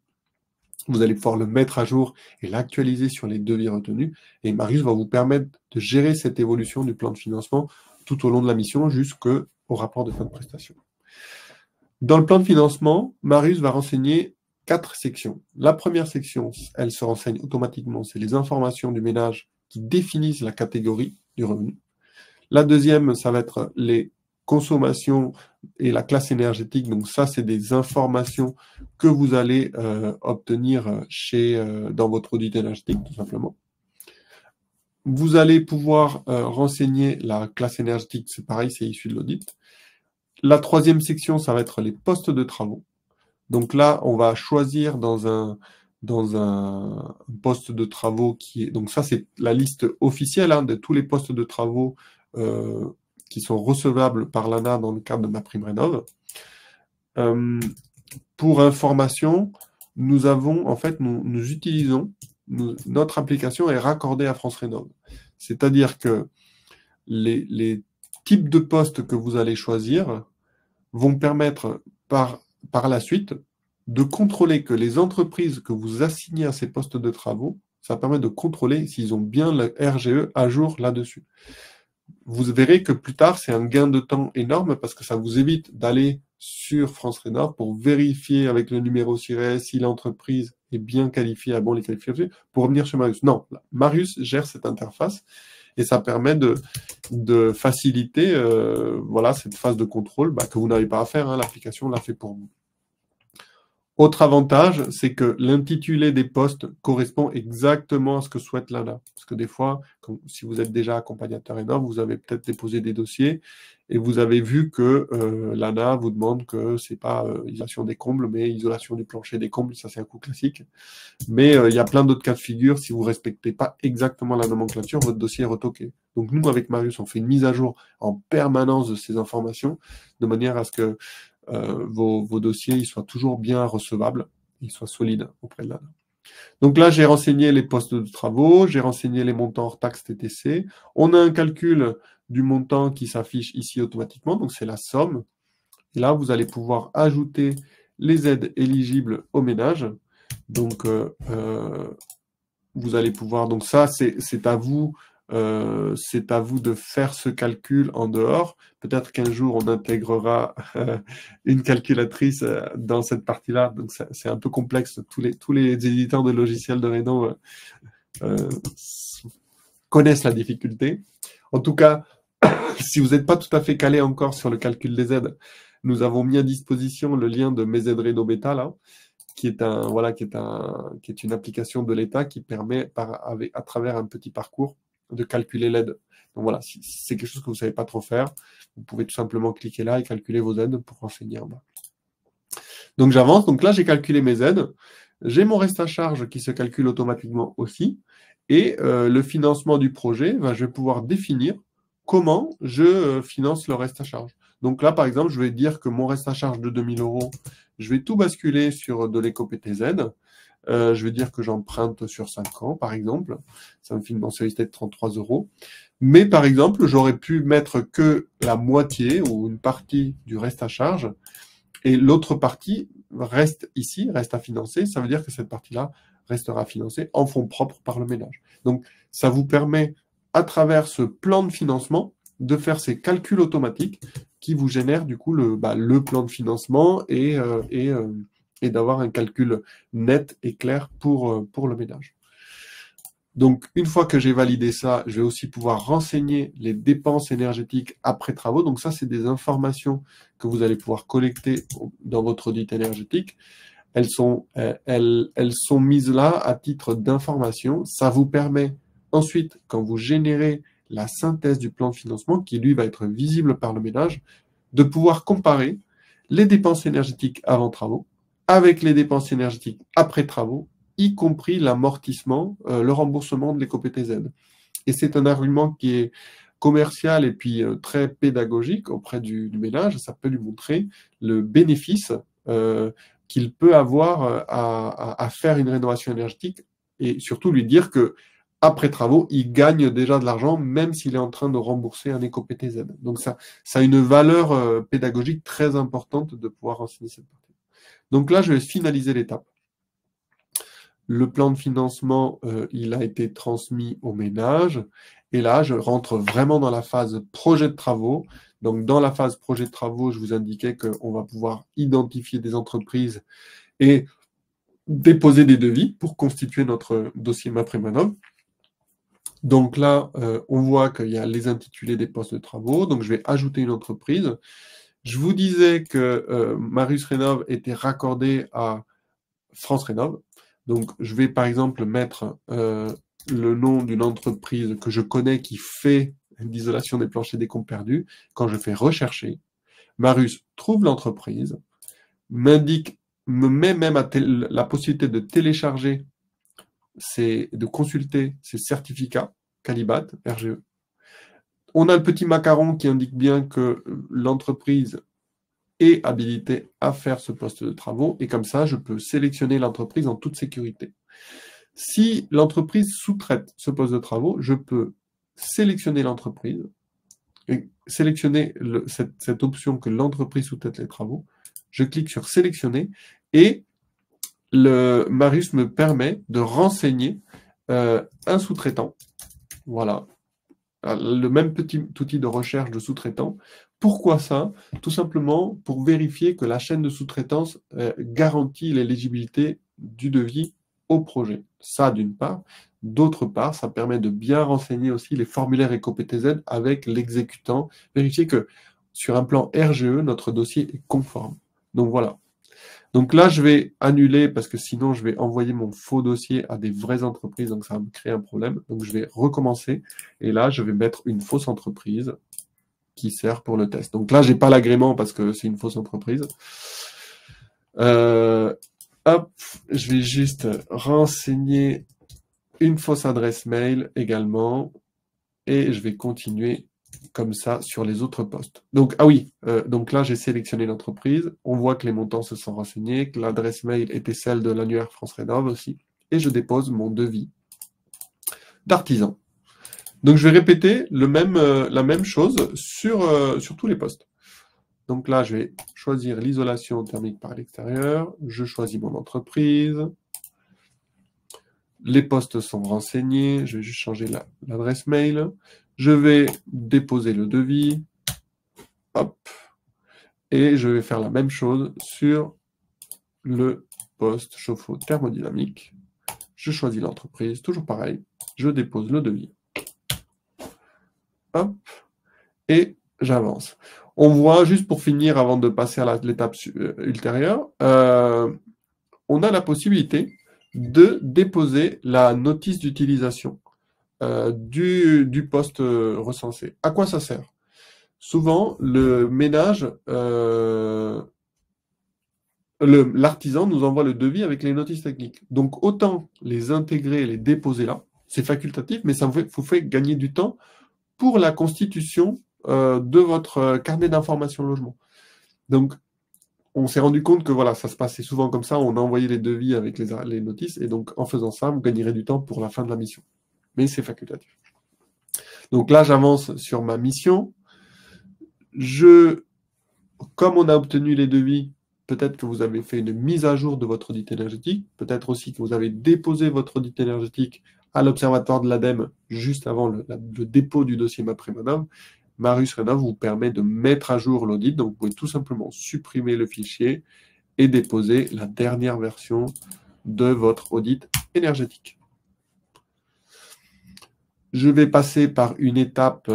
vous allez pouvoir le mettre à jour et l'actualiser sur les devis retenus. Et Marius va vous permettre de gérer cette évolution du plan de financement tout au long de la mission jusqu'au rapport de fin de prestation. Dans le plan de financement, Marius va renseigner 4 sections. La première section, elle se renseigne automatiquement, c'est les informations du ménage qui définissent la catégorie du revenu. La deuxième, ça va être les consommations et la classe énergétique. Donc ça, c'est des informations que vous allez obtenir dans votre audit énergétique, tout simplement. Vous allez pouvoir renseigner la classe énergétique, c'est pareil, c'est issu de l'audit. La troisième section, ça va être les postes de travaux. Donc là, on va choisir dans un poste de travaux qui est... Donc ça, c'est la liste officielle de tous les postes de travaux qui sont recevables par l'ANA dans le cadre de MaPrimeRénov'. Pour information, nous avons, en fait, nous utilisons, notre application est raccordée à France Rénov'. C'est-à-dire que les types de postes que vous allez choisir vont permettre par la suite de contrôler que les entreprises que vous assignez à ces postes de travaux, ça permet de contrôler s'ils ont bien le RGE à jour là-dessus. Vous verrez que plus tard, c'est un gain de temps énorme parce que ça vous évite d'aller sur France Rénov' pour vérifier avec le numéro SIRET si l'entreprise est bien qualifiée, a bon les qualifications, pour revenir sur Marius. Non, Marius gère cette interface et ça permet de faciliter cette phase de contrôle que vous n'avez pas à faire. L'application l'a fait pour vous. Autre avantage, c'est que l'intitulé des postes correspond exactement à ce que souhaite l'ANA. Parce que des fois, si vous êtes déjà accompagnateur énorme, vous avez peut-être déposé des dossiers et vous avez vu que l'ANA vous demande que c'est pas isolation des combles, mais isolation du plancher des combles, ça c'est un coup classique. Mais il y a plein d'autres cas de figure. Si vous ne respectez pas exactement la nomenclature, votre dossier est retoqué. Donc nous, avec Marius, on fait une mise à jour en permanence de ces informations, de manière à ce que vos dossiers ils soient toujours bien recevables, ils soient solides auprès de l'ANA. Donc là, j'ai renseigné les postes de travaux, j'ai renseigné les montants hors taxes TTC. On a un calcul du montant qui s'affiche ici automatiquement, donc c'est la somme. Et là, vous allez pouvoir ajouter les aides éligibles au ménage. Donc, vous allez pouvoir. Donc ça, c'est à vous. C'est à vous de faire ce calcul en dehors. Peut-être qu'un jour, on intégrera une calculatrice dans cette partie-là. Donc, c'est un peu complexe. Tous les éditeurs de logiciels de Reno connaissent la difficulté. En tout cas, si vous n'êtes pas tout à fait calé encore sur le calcul des aides, nous avons mis à disposition le lien de Mes aides Reno Beta, là, qui est une application de l'État qui permet, à travers un petit parcours, de calculer l'aide. Donc voilà, si c'est quelque chose que vous ne savez pas trop faire, vous pouvez tout simplement cliquer là et calculer vos aides pour renseigner en bas. Donc j'avance, donc là j'ai calculé mes aides, j'ai mon reste à charge qui se calcule automatiquement aussi, et le financement du projet, je vais pouvoir définir comment je finance le reste à charge. Donc là, par exemple, je vais dire que mon reste à charge de 2000 €, je vais tout basculer sur de l'éco-PTZ. Je vais dire que j'emprunte sur 5 ans, par exemple. Ça me fait une mensualité de 33 €. Mais par exemple, j'aurais pu mettre que la moitié ou une partie du reste à charge et l'autre partie reste ici, reste à financer. Ça veut dire que cette partie-là restera financée en fonds propres par le ménage. Donc, ça vous permet, à travers ce plan de financement, de faire ces calculs automatiques qui vous génèrent du coup le plan de financement et d'avoir un calcul net et clair pour le ménage. Donc, une fois que j'ai validé ça, je vais aussi pouvoir renseigner les dépenses énergétiques après travaux. Donc ça, c'est des informations que vous allez pouvoir collecter dans votre audit énergétique. Elles sont mises là à titre d'information. Ça vous permet ensuite, quand vous générez la synthèse du plan de financement, qui lui va être visible par le ménage, de pouvoir comparer les dépenses énergétiques avant travaux avec les dépenses énergétiques après travaux, y compris l'amortissement, le remboursement de l'éco-PTZ. Et c'est un argument qui est commercial et puis très pédagogique auprès du ménage. Ça peut lui montrer le bénéfice qu'il peut avoir à faire une rénovation énergétique et surtout lui dire que après travaux, il gagne déjà de l'argent, même s'il est en train de rembourser un éco-PTZ. Donc ça a une valeur pédagogique très importante de pouvoir renseigner cette partie. Donc là, je vais finaliser l'étape. Le plan de financement, il a été transmis au ménage. Et là, je rentre vraiment dans la phase projet de travaux. Donc, dans la phase projet de travaux, je vous indiquais qu'on va pouvoir identifier des entreprises et déposer des devis pour constituer notre dossier MaPrimeRénov'. Donc là, on voit qu'il y a les intitulés des postes de travaux. Donc, je vais ajouter une entreprise. Je vous disais que Marius Rénov était raccordé à France Rénov. Donc, je vais par exemple mettre le nom d'une entreprise que je connais qui fait l'isolation des planchers des comptes perdus. Quand je fais rechercher, Marius trouve l'entreprise, me met même la possibilité de télécharger, de consulter ses certificats Calibat, RGE. On a le petit macaron qui indique bien que l'entreprise est habilité à faire ce poste de travaux et comme ça, je peux sélectionner l'entreprise en toute sécurité. Si l'entreprise sous-traite ce poste de travaux, je peux sélectionner l'entreprise et sélectionner cette option que l'entreprise sous-traite les travaux. Je clique sur sélectionner et Marius me permet de renseigner un sous-traitant. Voilà. Le même petit outil de recherche de sous-traitant. Pourquoi ça? Tout simplement pour vérifier que la chaîne de sous-traitance garantit l'éligibilité du devis au projet. Ça, d'une part. D'autre part, ça permet de bien renseigner aussi les formulaires EcoPTZ avec l'exécutant. Vérifier que sur un plan RGE, notre dossier est conforme. Donc voilà. Donc là, je vais annuler parce que sinon, je vais envoyer mon faux dossier à des vraies entreprises, donc ça va me créer un problème. Donc je vais recommencer et là, je vais mettre une fausse entreprise qui sert pour le test. Donc là, j'ai pas l'agrément parce que c'est une fausse entreprise. Hop, je vais juste renseigner une fausse adresse mail également et je vais continuer comme ça sur les autres postes. Donc, ah oui, donc là, j'ai sélectionné l'entreprise. On voit que les montants se sont renseignés, que l'adresse mail était celle de l'annuaire France Rénov aussi. Et je dépose mon devis d'artisan. Donc, je vais répéter la même chose sur tous les postes. Donc là, je vais choisir l'isolation thermique par l'extérieur. Je choisis mon entreprise. Les postes sont renseignés. Je vais juste changer l'adresse mail. Je vais déposer le devis. Hop. Et je vais faire la même chose sur le poste chauffe-eau thermodynamique. Je choisis l'entreprise, toujours pareil. Je dépose le devis. Hop. Et j'avance. On voit, juste pour finir, avant de passer à l'étape ultérieure, on a la possibilité de déposer la notice d'utilisation du poste recensé. À quoi ça sert? Souvent, le ménage, l'artisan nous envoie le devis avec les notices techniques. Donc, autant les intégrer et les déposer là. C'est facultatif, mais ça vous fait gagner du temps pour la constitution de votre carnet d'information logement. Donc, on s'est rendu compte que voilà, ça se passait souvent comme ça. On a envoyé les devis avec les notices. Et donc, en faisant ça, vous gagnerez du temps pour la fin de la mission. Mais c'est facultatif. Donc là, j'avance sur ma mission. Comme on a obtenu les devis, peut-être que vous avez fait une mise à jour de votre audit énergétique. Peut-être aussi que vous avez déposé votre audit énergétique à l'Observatoire de l'ADEME juste avant le dépôt du dossier MaPrimeRénov'. Marius Rénov' vous permet de mettre à jour l'audit. Donc, vous pouvez tout simplement supprimer le fichier et déposer la dernière version de votre audit énergétique. Je vais passer par une étape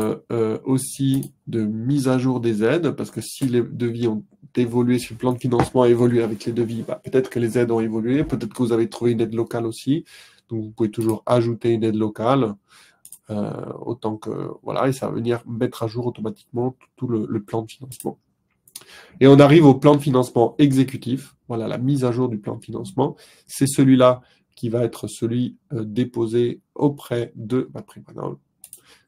aussi de mise à jour des aides, parce que si les devis ont évolué, si le plan de financement a évolué avec les devis, peut-être que les aides ont évolué, peut-être que vous avez trouvé une aide locale aussi. Donc, vous pouvez toujours ajouter une aide locale, autant que, voilà, et ça va venir mettre à jour automatiquement tout le plan de financement. Et on arrive au plan de financement exécutif. Voilà, la mise à jour du plan de financement. C'est celui-là qui va être celui déposé auprès de MaPrimeRénov'.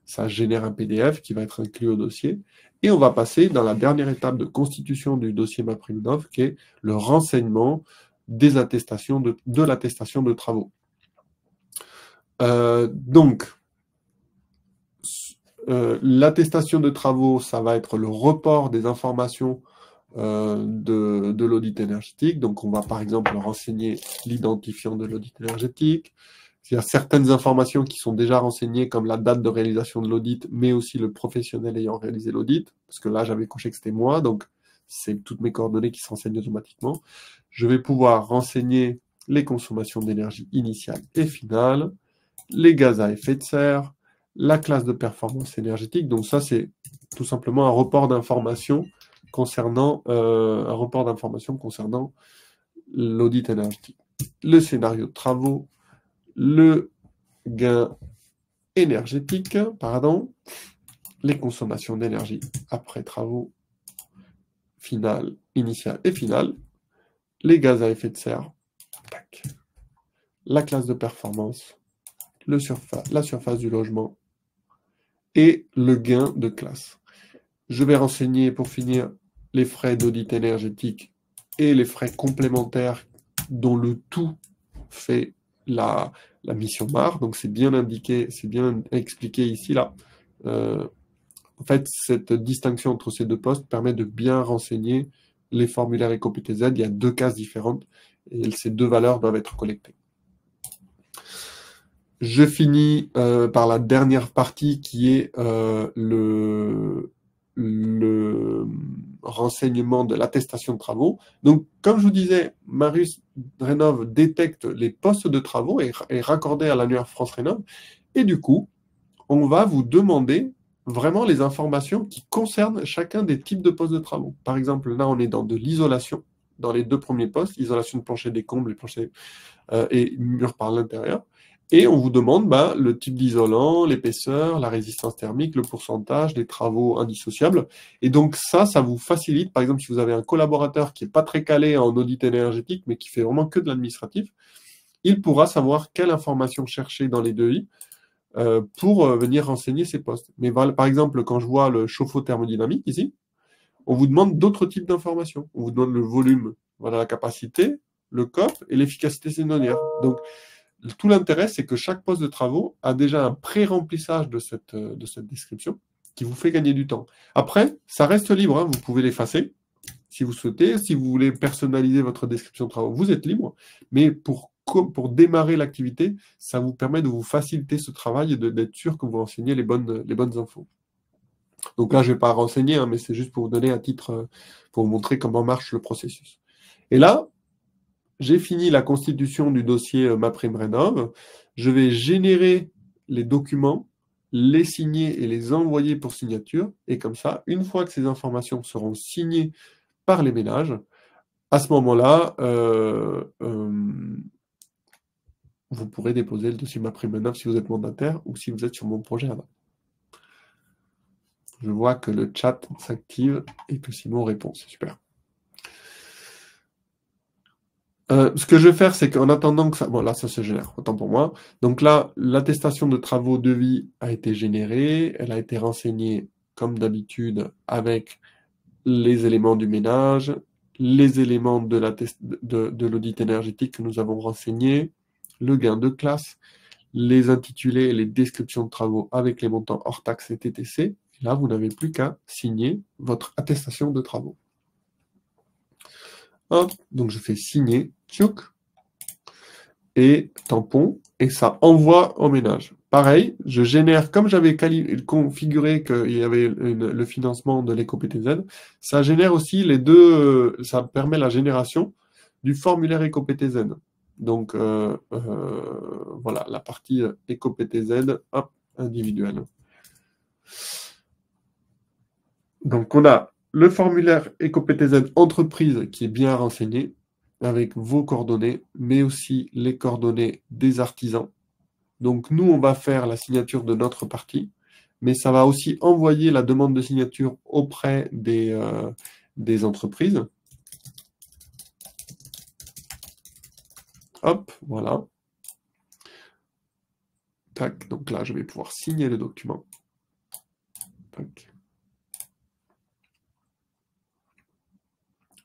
Ça génère un PDF qui va être inclus au dossier. Et on va passer dans la dernière étape de constitution du dossier MaPrimeRénov', qui est le renseignement des attestations de l'attestation de travaux. L'attestation de travaux, ça va être le report des informations de l'audit énergétique. Donc, on va par exemple renseigner l'identifiant de l'audit énergétique. Il y a certaines informations qui sont déjà renseignées, comme la date de réalisation de l'audit, mais aussi le professionnel ayant réalisé l'audit, parce que là, j'avais coché que c'était moi, donc c'est toutes mes coordonnées qui se renseignent automatiquement. Je vais pouvoir renseigner les consommations d'énergie initiale et finale, les gaz à effet de serre, la classe de performance énergétique. Donc ça, c'est tout simplement un report d'informations concernant l'audit énergétique. Le scénario de travaux, le gain énergétique, les consommations d'énergie après travaux, finale, initiale et finale, les gaz à effet de serre, la classe de performance, la surface du logement et le gain de classe. Je vais renseigner pour finir les frais d'audit énergétique et les frais complémentaires dont le tout fait la mission MAR. Donc c'est bien indiqué, c'est bien expliqué ici là. En fait, cette distinction entre ces deux postes permet de bien renseigner les formulaires EcoPTZ. Il y a deux cases différentes et ces deux valeurs doivent être collectées. Je finis par la dernière partie qui est le renseignement de l'attestation de travaux. Donc, comme je vous disais, Marius Rénov' détecte les postes de travaux et est raccordé à l'annuaire France Rénov'. Et du coup, on va vous demander vraiment les informations qui concernent chacun des types de postes de travaux. Par exemple, là, on est dans de l'isolation. dans les 2 premiers postes, isolation de plancher des combles et murs par l'intérieur. Et on vous demande le type d'isolant, l'épaisseur, la résistance thermique, le pourcentage, les travaux indissociables. Et donc ça vous facilite. Par exemple, si vous avez un collaborateur qui n'est pas très calé en audit énergétique, mais qui fait vraiment que de l'administratif, il pourra savoir quelle information chercher dans les devis pour venir renseigner ces postes. Mais par exemple, quand je vois le chauffe-eau thermodynamique ici, on vous demande d'autres types d'informations. On vous demande le volume, voilà la capacité, le COP et l'efficacité saisonnière. Donc, tout l'intérêt, c'est que chaque poste de travaux a déjà un pré-remplissage de cette description qui vous fait gagner du temps. Après, ça reste libre, hein, vous pouvez l'effacer si vous souhaitez. Si vous voulez personnaliser votre description de travaux, vous êtes libre. Mais pour démarrer l'activité, ça vous permet de vous faciliter ce travail et d'être sûr que vous renseignez les bonnes infos. Donc là, je ne vais pas renseigner, hein, mais c'est juste pour vous donner un titre, pour vous montrer comment marche le processus. Et là, j'ai fini la constitution du dossier MaPrimeRénov'. Je vais générer les documents, les signer et les envoyer pour signature. Et comme ça, une fois que ces informations seront signées par les ménages, à ce moment-là, vous pourrez déposer le dossier MaPrimeRénov' si vous êtes mandataire ou si vous êtes sur mon projet avant. Je vois que le chat s'active et que Simon répond, c'est super. Ce que je vais faire, c'est qu'en attendant que ça... Bon, là, ça se génère, autant pour moi. Donc là, l'attestation de travaux devis a été générée. Elle a été renseignée, comme d'habitude, avec les éléments du ménage, les éléments de l'audit énergétique que nous avons renseignés, le gain de classe, les intitulés et les descriptions de travaux avec les montants hors taxes et TTC. Et là, vous n'avez plus qu'à signer votre attestation de travaux. Hop, donc je fais signer, tchouk, et tampon, et ça envoie au ménage. Pareil, je génère, comme j'avais configuré qu'il y avait le financement de l'éco-PTZ, ça génère aussi les deux, ça permet la génération du formulaire éco-PTZ. Donc, voilà, la partie éco-PTZ, hop, individuelle. Donc, on a le formulaire éco-PTZ entreprise qui est bien renseigné avec vos coordonnées, mais aussi les coordonnées des artisans. Donc, nous, on va faire la signature de notre partie, mais ça va aussi envoyer la demande de signature auprès des entreprises. Hop, voilà. Tac, donc là, je vais pouvoir signer le document. Tac.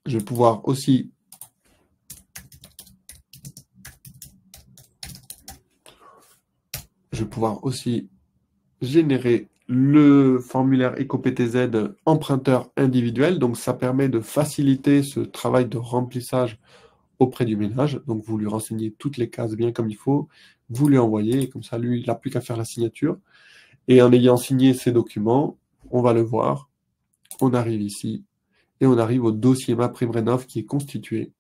Je vais pouvoir aussi générer le formulaire éco-PTZ emprunteur individuel. Donc, ça permet de faciliter ce travail de remplissage auprès du ménage. Donc, vous lui renseignez toutes les cases bien comme il faut. Vous lui envoyez et comme ça, lui, il n'a plus qu'à faire la signature. Et en ayant signé ces documents, on va le voir. On arrive ici. Et on arrive au dossier MaPrimeRénov' qui est constitué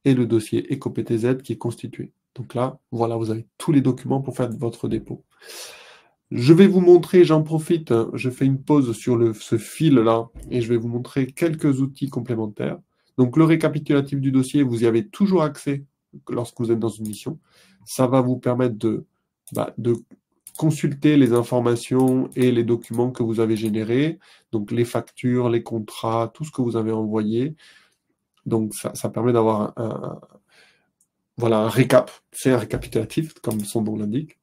et le dossier éco-PTZ qui est constitué. Donc là, voilà, vous avez tous les documents pour faire votre dépôt. Je vais vous montrer, j'en profite, je fais une pause sur ce fil-là et je vais vous montrer quelques outils complémentaires. Donc le récapitulatif du dossier, vous y avez toujours accès lorsque vous êtes dans une mission. Ça va vous permettre de consulter les informations et les documents que vous avez générés, donc les factures, les contrats, tout ce que vous avez envoyé. Donc ça permet d'avoir un récap, c'est un récapitulatif, comme son nom l'indique.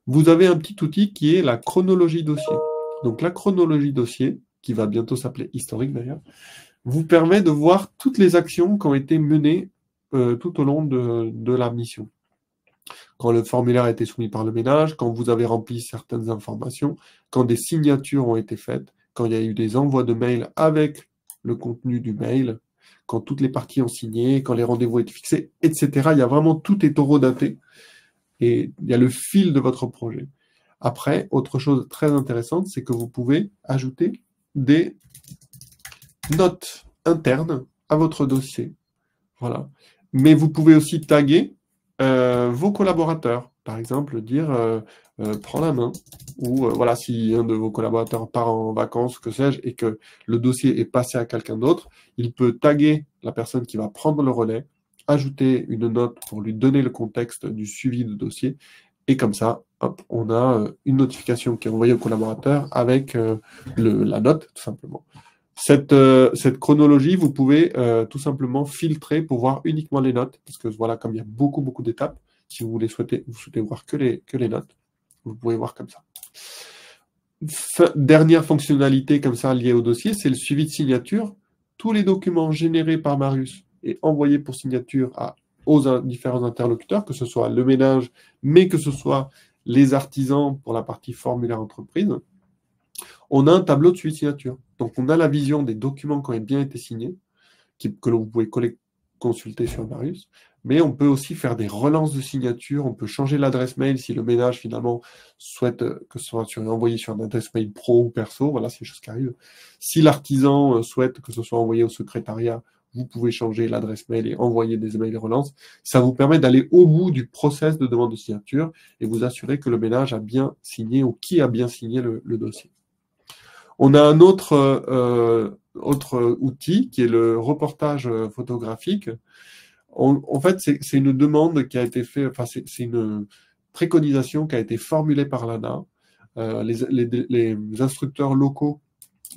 Vous avez un petit outil qui est la chronologie dossier. Donc la chronologie dossier, qui va bientôt s'appeler historique d'ailleurs, vous permet de voir toutes les actions qui ont été menées tout au long de la mission. Quand le formulaire a été soumis par le ménage, quand vous avez rempli certaines informations, quand des signatures ont été faites, quand il y a eu des envois de mails avec le contenu du mail, quand toutes les parties ont signé, quand les rendez-vous ont été fixés, etc. Il y a vraiment, tout est horodaté et il y a le fil de votre projet. Après, autre chose très intéressante, c'est que vous pouvez ajouter des notes internes à votre dossier. Voilà. Mais vous pouvez aussi taguer vos collaborateurs. par exemple, dire prends la main, ou voilà, si un de vos collaborateurs part en vacances, que sais-je, et que le dossier est passé à quelqu'un d'autre, il peut taguer la personne qui va prendre le relais, ajouter une note pour lui donner le contexte du suivi de dossier, et comme ça, hop, on a une notification qui est envoyée au collaborateur avec la note, tout simplement. Cette chronologie, vous pouvez tout simplement filtrer pour voir uniquement les notes, parce que voilà, comme il y a beaucoup, beaucoup d'étapes, si vous souhaitez voir que les notes, vous pouvez voir comme ça. Dernière fonctionnalité comme ça liée au dossier, c'est le suivi de signature. Tous les documents générés par Marius et envoyés pour signature aux différents interlocuteurs, que ce soit le ménage, mais que ce soit les artisans pour la partie formulaire entreprise, on a un tableau de suivi de signature. Donc, on a la vision des documents qui ont bien été signés, que vous pouvez consulter sur Marius, mais on peut aussi faire des relances de signature, on peut changer l'adresse mail si le ménage finalement souhaite que ce soit envoyé sur une adresse mail pro ou perso, voilà, c'est des choses qui arrivent. Si l'artisan souhaite que ce soit envoyé au secrétariat, vous pouvez changer l'adresse mail et envoyer des mails de relance. Ça vous permet d'aller au bout du process de demande de signature et vous assurer que le ménage a bien signé ou qui a bien signé le dossier. On a un autre outil qui est le reportage photographique. En fait, c'est une demande qui a été faite, enfin, c'est une préconisation qui a été formulée par l'ANA. Les instructeurs locaux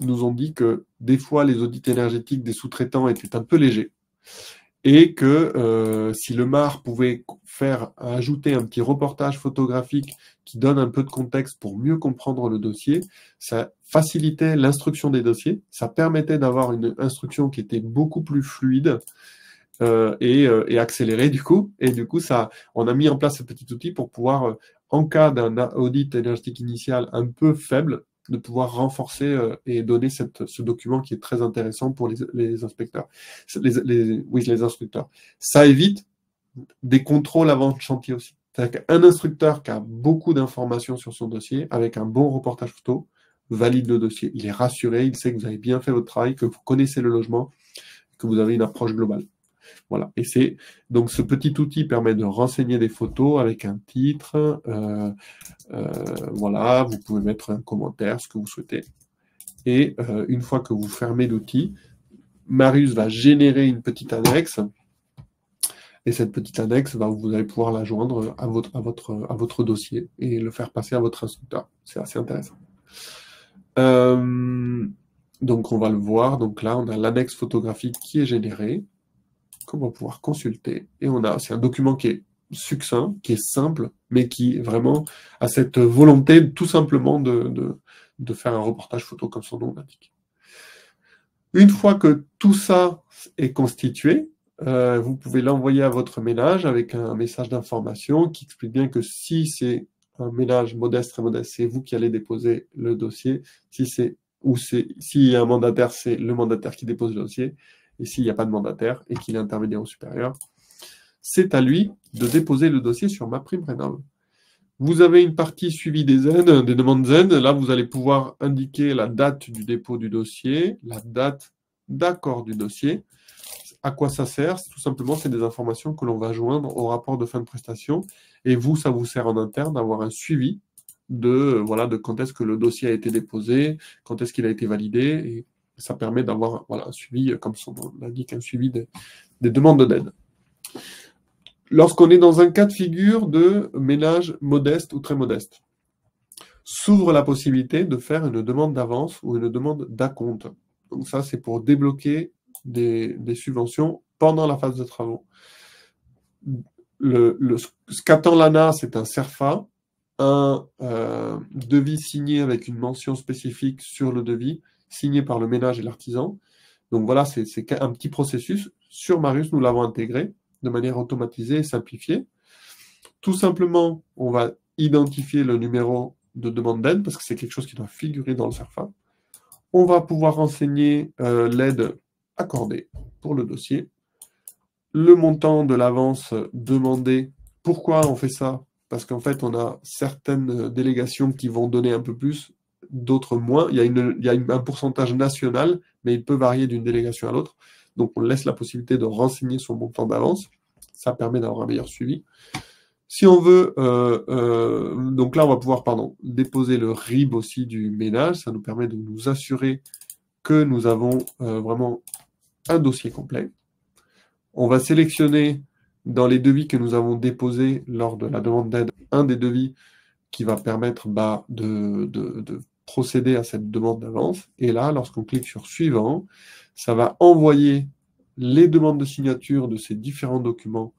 nous ont dit que des fois, les audits énergétiques des sous-traitants étaient un peu légers et que si le MAR pouvait ajouter un petit reportage photographique qui donne un peu de contexte pour mieux comprendre le dossier, ça facilitait l'instruction des dossiers, ça permettait d'avoir une instruction qui était beaucoup plus fluide et accélérée du coup. Et du coup, on a mis en place ce petit outil pour pouvoir, en cas d'un audit énergétique initial un peu faible, de pouvoir renforcer et donner ce document qui est très intéressant pour les inspecteurs, les instructeurs. Ça évite des contrôles avant le chantier aussi. C'est-à-dire qu'un instructeur qui a beaucoup d'informations sur son dossier, avec un bon reportage photo, valide le dossier. Il est rassuré, il sait que vous avez bien fait votre travail, que vous connaissez le logement, que vous avez une approche globale. Voilà. Et donc ce petit outil permet de renseigner des photos avec un titre. Voilà, vous pouvez mettre un commentaire, ce que vous souhaitez. Et une fois que vous fermez l'outil, Marius va générer une petite annexe. Et cette petite annexe, vous allez pouvoir la joindre à votre dossier et le faire passer à votre instructeur. C'est assez intéressant. Donc on va le voir. Donc là, on a l'annexe photographique qui est générée, qu'on va pouvoir consulter. Et c'est un document qui est succinct, qui est simple, mais qui vraiment a cette volonté tout simplement de faire un reportage photo comme son nom l'indique. Une fois que tout ça est constitué, vous pouvez l'envoyer à votre ménage avec un message d'information qui explique bien que si c'est un ménage modeste, très modeste, c'est vous qui allez déposer le dossier. S'il y a un mandataire, c'est le mandataire qui dépose le dossier. Et s'il n'y a pas de mandataire et qu'il est intermédiaire au supérieur, c'est à lui de déposer le dossier sur MaPrimeRénov'. Vous avez une partie suivie des demandes Z. Là, vous allez pouvoir indiquer la date du dépôt du dossier, la date d'accord du dossier. À quoi ça sert? Tout simplement, c'est des informations que l'on va joindre au rapport de fin de prestation. Et vous, ça vous sert en interne d'avoir un suivi de quand est-ce que le dossier a été déposé, quand est-ce qu'il a été validé. Et ça permet d'avoir un suivi, comme son nom l'indique, un suivi des demandes d'aide. Lorsqu'on est dans un cas de figure de ménage modeste ou très modeste, s'ouvre la possibilité de faire une demande d'avance ou une demande d'acompte. Donc ça, c'est pour débloquer des subventions pendant la phase de travaux. Ce qu'attend l'ANA, c'est un CERFA, un devis signé avec une mention spécifique sur le devis, signé par le ménage et l'artisan. Donc voilà, c'est un petit processus. Sur Marius, nous l'avons intégré de manière automatisée et simplifiée. Tout simplement, on va identifier le numéro de demande d'aide parce que c'est quelque chose qui doit figurer dans le CERFA. On va pouvoir renseigner l'aide accordée pour le dossier, le montant de l'avance demandée. Pourquoi on fait ça? Parce qu'en fait, on a certaines délégations qui vont donner un peu plus, d'autres moins. Il y a un pourcentage national, mais il peut varier d'une délégation à l'autre. Donc, on laisse la possibilité de renseigner son montant d'avance. Ça permet d'avoir un meilleur suivi. Si on veut, donc là, on va pouvoir, déposer le RIB aussi du ménage. Ça nous permet de nous assurer que nous avons vraiment un dossier complet. On va sélectionner dans les devis que nous avons déposés lors de la demande d'aide, un des devis qui va permettre de procéder à cette demande d'avance. Et là, lorsqu'on clique sur suivant, ça va envoyer les demandes de signature de ces différents documents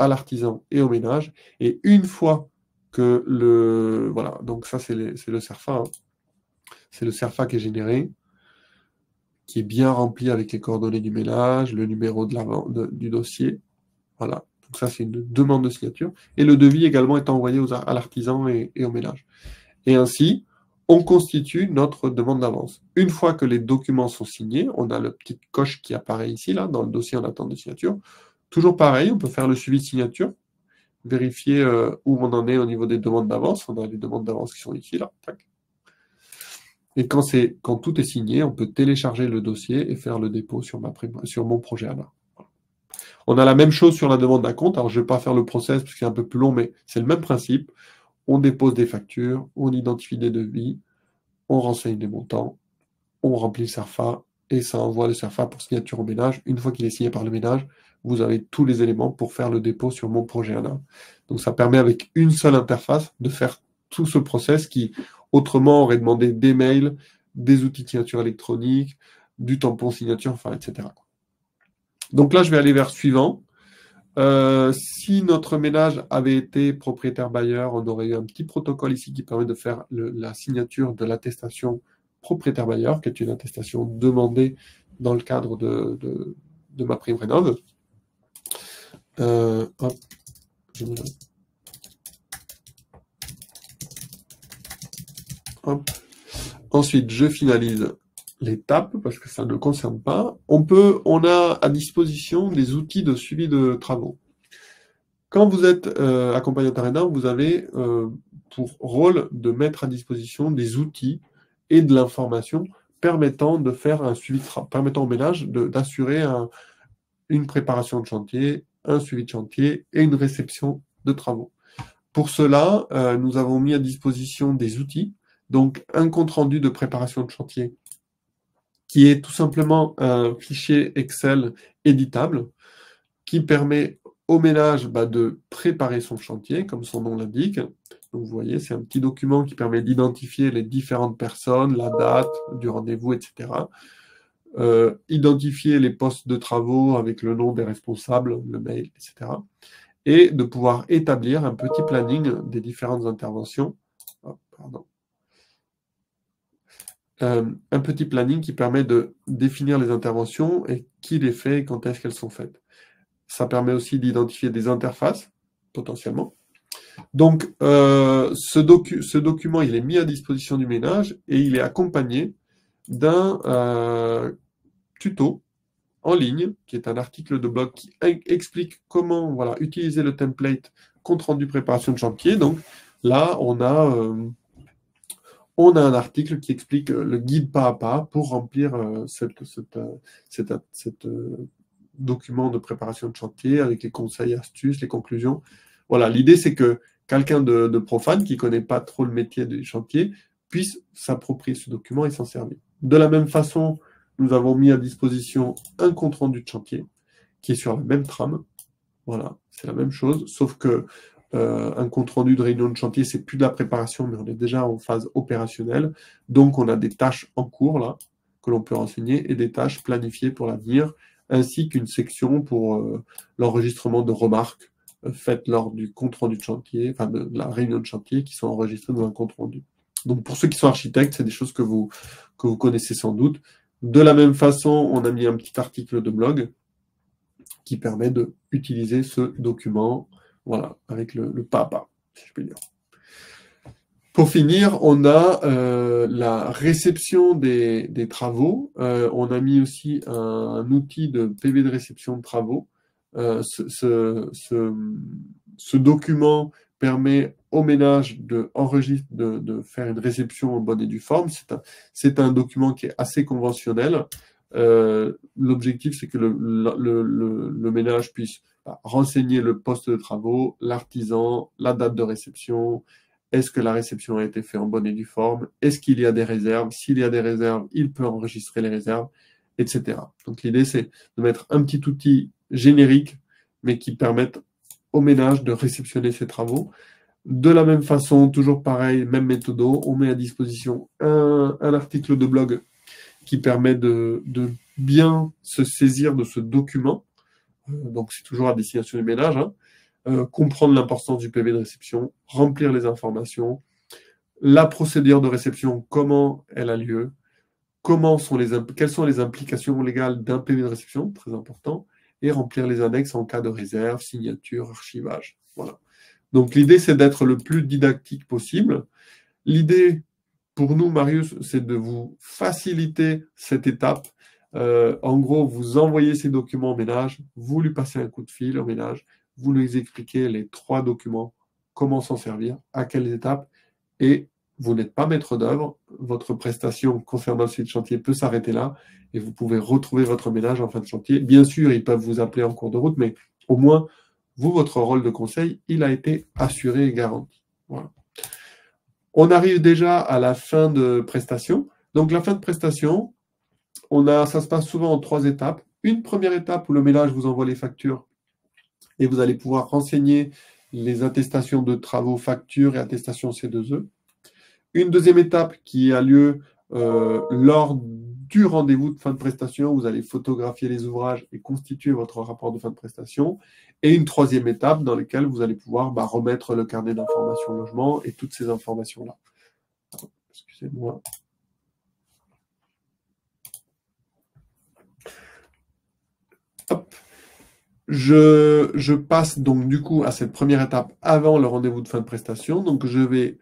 à l'artisan et au ménage. Et une fois que voilà, donc ça c'est le CERFA, hein. C'est le CERFA qui est généré, qui est bien rempli avec les coordonnées du ménage, le numéro du dossier. Voilà. Donc ça, c'est une demande de signature. Et le devis également est envoyé à l'artisan et au ménage. Et ainsi, on constitue notre demande d'avance. Une fois que les documents sont signés, on a le petit coche qui apparaît ici, là, dans le dossier en attente de signature. Toujours pareil, on peut faire le suivi de signature, vérifier où on en est au niveau des demandes d'avance. On a les demandes d'avance qui sont ici, là. Tac. Et quand tout est signé, on peut télécharger le dossier et faire le dépôt sur mon projet ANA. On a la même chose sur la demande d'acompte. Alors, je ne vais pas faire le process parce qu'il est un peu plus long, mais c'est le même principe. On dépose des factures, on identifie des devis, on renseigne les montants, on remplit le CERFA et ça envoie le CERFA pour signature au ménage. Une fois qu'il est signé par le ménage, vous avez tous les éléments pour faire le dépôt sur mon projet ANA. Donc, ça permet avec une seule interface de faire tout ce process qui, autrement, aurait demandé des mails, des outils de signature électronique, du tampon signature, enfin, etc. Donc là, je vais aller vers suivant. Si notre ménage avait été propriétaire bailleur, on aurait eu un petit protocole ici qui permet de faire la signature de l'attestation propriétaire bailleur, qui est une attestation demandée dans le cadre de ma prime rénov. Hop. Hop. Ensuite, je finalise l'étape parce que ça ne concerne pas. On a à disposition des outils de suivi de travaux. Quand vous êtes accompagnateur rénov, vous avez pour rôle de mettre à disposition des outils et de l'information permettant de faire un suivi de travaux, permettant au ménage d'assurer une préparation de chantier, un suivi de chantier et une réception de travaux. Pour cela, nous avons mis à disposition des outils, donc un compte-rendu de préparation de chantier qui est tout simplement un fichier Excel éditable qui permet au ménage de préparer son chantier, comme son nom l'indique. Donc vous voyez, c'est un petit document qui permet d'identifier les différentes personnes, la date du rendez-vous, etc. Identifier les postes de travaux avec le nom des responsables, le mail, etc. Et de pouvoir établir un petit planning des différentes interventions. Oh, pardon. Un petit planning qui permet de définir les interventions et qui les fait et quand est-ce qu'elles sont faites. Ça permet aussi d'identifier des interfaces, potentiellement. Donc, ce document, il est mis à disposition du ménage et il est accompagné d'un tuto en ligne, qui est un article de blog qui explique comment utiliser le template compte rendu préparation de chantier. Donc là, on a un article qui explique le guide pas à pas pour remplir cet document de préparation de chantier avec les conseils, astuces, les conclusions. Voilà, l'idée c'est que quelqu'un de profane qui ne connaît pas trop le métier du chantier puisse s'approprier ce document et s'en servir. De la même façon, nous avons mis à disposition un compte-rendu de chantier qui est sur la même trame. Voilà, c'est la même chose, sauf que un compte-rendu de réunion de chantier, c'est plus de la préparation, mais on est déjà en phase opérationnelle. Donc, on a des tâches en cours, là, que l'on peut renseigner, et des tâches planifiées pour l'avenir, ainsi qu'une section pour l'enregistrement de remarques faites lors du compte-rendu de chantier, enfin de la réunion de chantier, qui sont enregistrées dans un compte-rendu. Donc, pour ceux qui sont architectes, c'est des choses que vous connaissez sans doute. De la même façon, on a mis un petit article de blog qui permet d'utiliser ce document, voilà, avec le pas à pas, si je puis dire. Pour finir, on a la réception des travaux. On a mis aussi un outil de PV de réception de travaux. Ce document permet au ménage de faire une réception en bonne et due forme. C'est un document qui est assez conventionnel. L'objectif, c'est que le ménage puisse renseigner le poste de travaux, l'artisan, la date de réception, est-ce que la réception a été faite en bonne et due forme, est-ce qu'il y a des réserves, s'il y a des réserves, il peut enregistrer les réserves, etc. Donc l'idée, c'est de mettre un petit outil générique, mais qui permette au ménage de réceptionner ses travaux. De la même façon, toujours pareil, même méthode, on met à disposition un article de blog qui permet de bien se saisir de ce document. Donc c'est toujours à destination du ménage, hein. Comprendre l'importance du PV de réception, remplir les informations, la procédure de réception, comment elle a lieu, quelles sont les implications légales d'un PV de réception, très important, et remplir les annexes en cas de réserve, signature, archivage. Voilà. Donc l'idée, c'est d'être le plus didactique possible. L'idée, pour nous, Marius, c'est de vous faciliter cette étape. En gros, vous envoyez ces documents au ménage, vous lui passez un coup de fil au ménage, vous lui expliquez les 3 documents, comment s'en servir, à quelles étapes, et vous n'êtes pas maître d'œuvre. Votre prestation concernant le site chantier peut s'arrêter là, et vous pouvez retrouver votre ménage en fin de chantier. Bien sûr, ils peuvent vous appeler en cours de route, mais au moins, vous, votre rôle de conseil, il a été assuré et garanti. Voilà. On arrive déjà à la fin de prestation. Donc, la fin de prestation, ça se passe souvent en 3 étapes. Une première étape où le ménage vous envoie les factures et vous allez pouvoir renseigner les attestations de travaux, factures et attestations C2E. Une deuxième étape qui a lieu lors du rendez-vous de fin de prestation. Vous allez photographier les ouvrages et constituer votre rapport de fin de prestation. Et une troisième étape dans laquelle vous allez pouvoir remettre le carnet d'informations logement et toutes ces informations-là. Excusez-moi. Hop. Je passe donc du coup à cette première étape avant le rendez-vous de fin de prestation. Donc il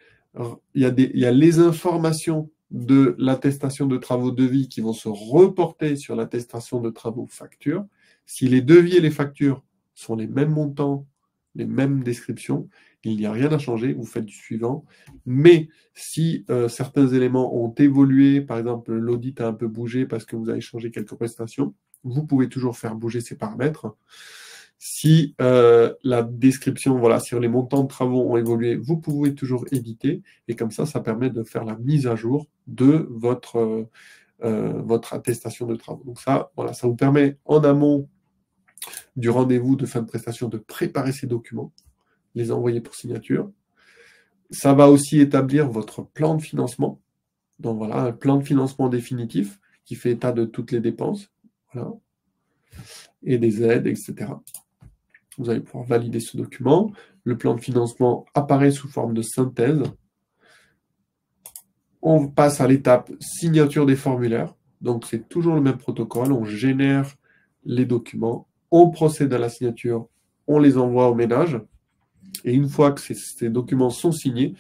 y a les informations de l'attestation de travaux devis qui vont se reporter sur l'attestation de travaux facture. Si les devis et les factures sont les mêmes montants, les mêmes descriptions, il n'y a rien à changer, vous faites du suivant. Mais si certains éléments ont évolué, par exemple l'audit a un peu bougé parce que vous avez changé quelques prestations, vous pouvez toujours faire bouger ces paramètres. Si la description, voilà, sur les montants de travaux ont évolué, vous pouvez toujours éditer. Et comme ça permet de faire la mise à jour de votre attestation de travaux. Donc ça, voilà, ça vous permet en amont du rendez-vous de fin de prestation de préparer ces documents, les envoyer pour signature. Ça va aussi établir votre plan de financement. Donc voilà, un plan de financement définitif qui fait état de toutes les dépenses, voilà, et des aides, etc. Vous allez pouvoir valider ce document. Le plan de financement apparaît sous forme de synthèse. On passe à l'étape signature des formulaires. Donc, c'est toujours le même protocole. On génère les documents, on procède à la signature, on les envoie au ménage. Et une fois que ces documents sont signés,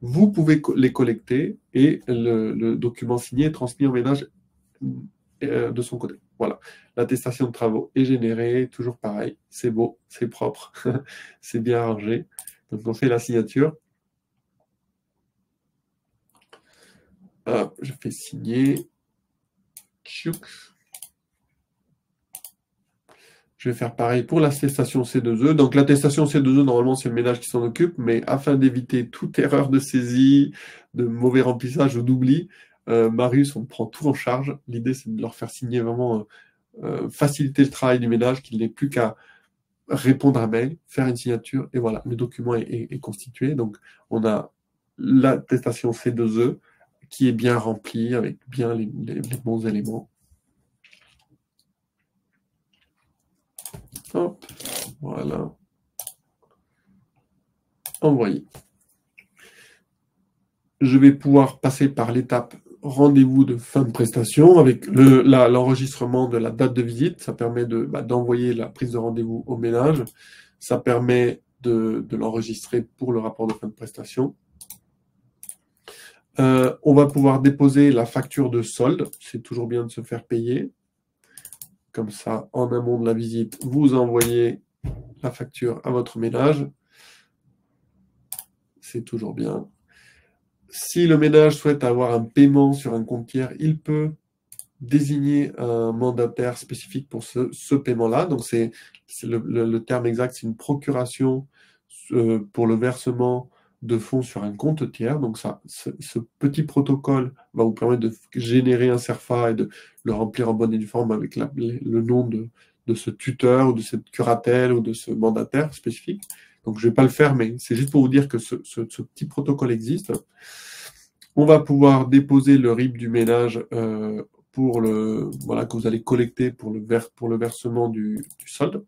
vous pouvez les collecter et le document signé est transmis au ménage de son côté. Voilà, l'attestation de travaux est générée, toujours pareil, c'est beau, c'est propre, c'est bien arrangé. Donc on fait la signature. Hop, je fais signer. Tchouk. Je vais faire pareil pour l'attestation C2E. Donc l'attestation C2E, normalement, c'est le ménage qui s'en occupe, mais afin d'éviter toute erreur de saisie, de mauvais remplissage ou d'oubli, Marius, on prend tout en charge. L'idée, c'est de leur faire signer vraiment, faciliter le travail du ménage, qu'il n'ait plus qu'à répondre à mail, faire une signature, et voilà, le document est constitué. Donc, on a l'attestation C2E qui est bien remplie, avec bien les bons éléments. Hop, voilà. Envoyer. Je vais pouvoir passer par l'étape rendez-vous de fin de prestation avec l'enregistrement de la date de visite. Ça permet d'envoyer la prise de rendez-vous au ménage. Ça permet de l'enregistrer pour le rapport de fin de prestation. On va pouvoir déposer la facture de solde. C'est toujours bien de se faire payer. Comme ça, en amont de la visite, vous envoyez la facture à votre ménage. C'est toujours bien. Si le ménage souhaite avoir un paiement sur un compte tiers, il peut désigner un mandataire spécifique pour ce paiement-là. Donc, c'est le terme exact, c'est une procuration pour le versement de fonds sur un compte tiers. Donc, ce petit protocole va vous permettre de générer un CERFA et de le remplir en bonne et due forme avec le nom de ce tuteur ou de cette curatelle ou de ce mandataire spécifique. Donc, je ne vais pas le faire, mais c'est juste pour vous dire que ce petit protocole existe. On va pouvoir déposer le RIB du ménage voilà, que vous allez collecter pour le versement du solde.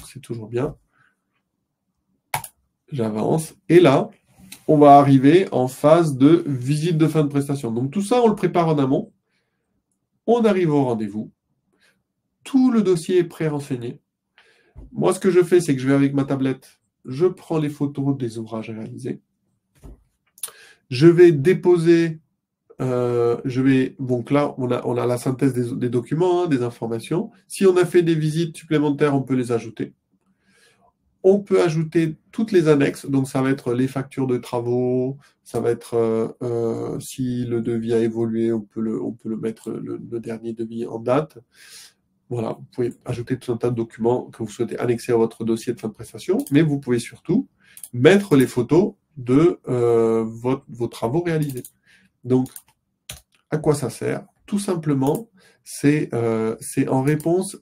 C'est toujours bien. J'avance. Et là, on va arriver en phase de visite de fin de prestation. Donc tout ça, on le prépare en amont. On arrive au rendez-vous. Tout le dossier est pré-renseigné. Moi, ce que je fais, c'est que je vais avec ma tablette, je prends les photos des ouvrages réalisés. Je vais déposer, donc là, on a la synthèse des documents, des informations. Si on a fait des visites supplémentaires, on peut les ajouter. On peut ajouter toutes les annexes, donc ça va être les factures de travaux, ça va être si le devis a évolué, on peut le mettre le dernier devis en date. Voilà, vous pouvez ajouter tout un tas de documents que vous souhaitez annexer à votre dossier de fin de prestation, mais vous pouvez surtout mettre les photos de vos travaux réalisés. Donc, à quoi ça sert? Tout simplement, c'est en réponse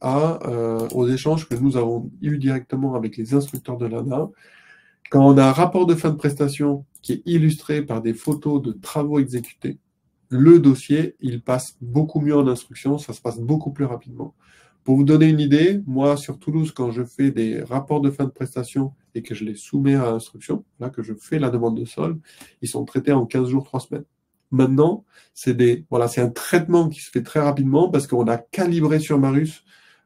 aux échanges que nous avons eus directement avec les instructeurs de l'ANA. Quand on a un rapport de fin de prestation qui est illustré par des photos de travaux exécutés, le dossier, il passe beaucoup mieux en instruction, ça se passe beaucoup plus rapidement. Pour vous donner une idée, moi, sur Toulouse, quand je fais des rapports de fin de prestation et que je les soumets à instruction, là, que je fais la demande de solde, ils sont traités en 15 jours, 3 semaines. Maintenant, c'est un traitement qui se fait très rapidement parce qu'on a calibré sur Marius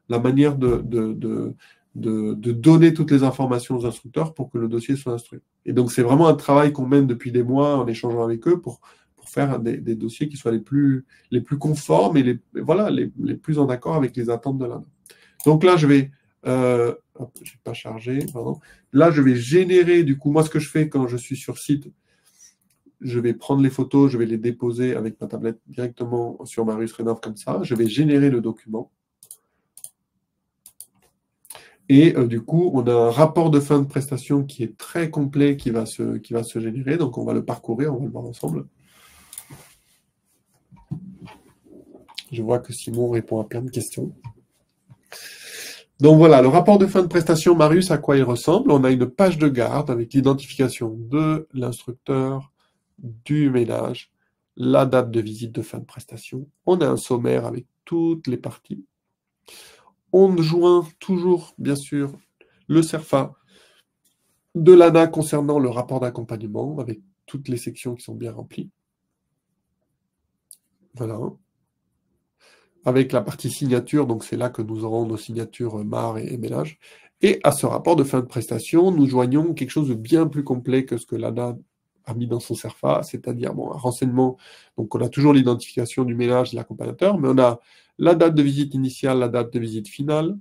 la manière de donner toutes les informations aux instructeurs pour que le dossier soit instruit. Et donc, c'est vraiment un travail qu'on mène depuis des mois en échangeant avec eux pour faire des dossiers qui soient les plus conformes et les plus en accord avec les attentes de l'ANA. Donc là, je vais... je n'ai pas chargé, pardon. Là, je vais générer, du coup, moi, ce que je fais quand je suis sur site, je vais prendre les photos, je vais les déposer avec ma tablette directement sur Marius Rénov comme ça. Je vais générer le document. Et du coup, on a un rapport de fin de prestation qui est très complet qui va se générer. Donc, on va le parcourir, on va le voir ensemble. Je vois que Simon répond à plein de questions. Donc voilà, le rapport de fin de prestation Marius, à quoi il ressemble? On a une page de garde avec l'identification de l'instructeur, du ménage, la date de visite de fin de prestation. On a un sommaire avec toutes les parties. On joint toujours, bien sûr, le CERFA de l'ANA concernant le rapport d'accompagnement avec toutes les sections qui sont bien remplies. Voilà. Avec la partie signature, donc c'est là que nous aurons nos signatures MAR et ménage. Et à ce rapport de fin de prestation, nous joignons quelque chose de bien plus complet que ce que l'ANA a mis dans son CERFA, c'est-à-dire un renseignement. Donc on a toujours l'identification du ménage de l'accompagnateur, mais on a la date de visite initiale, la date de visite finale.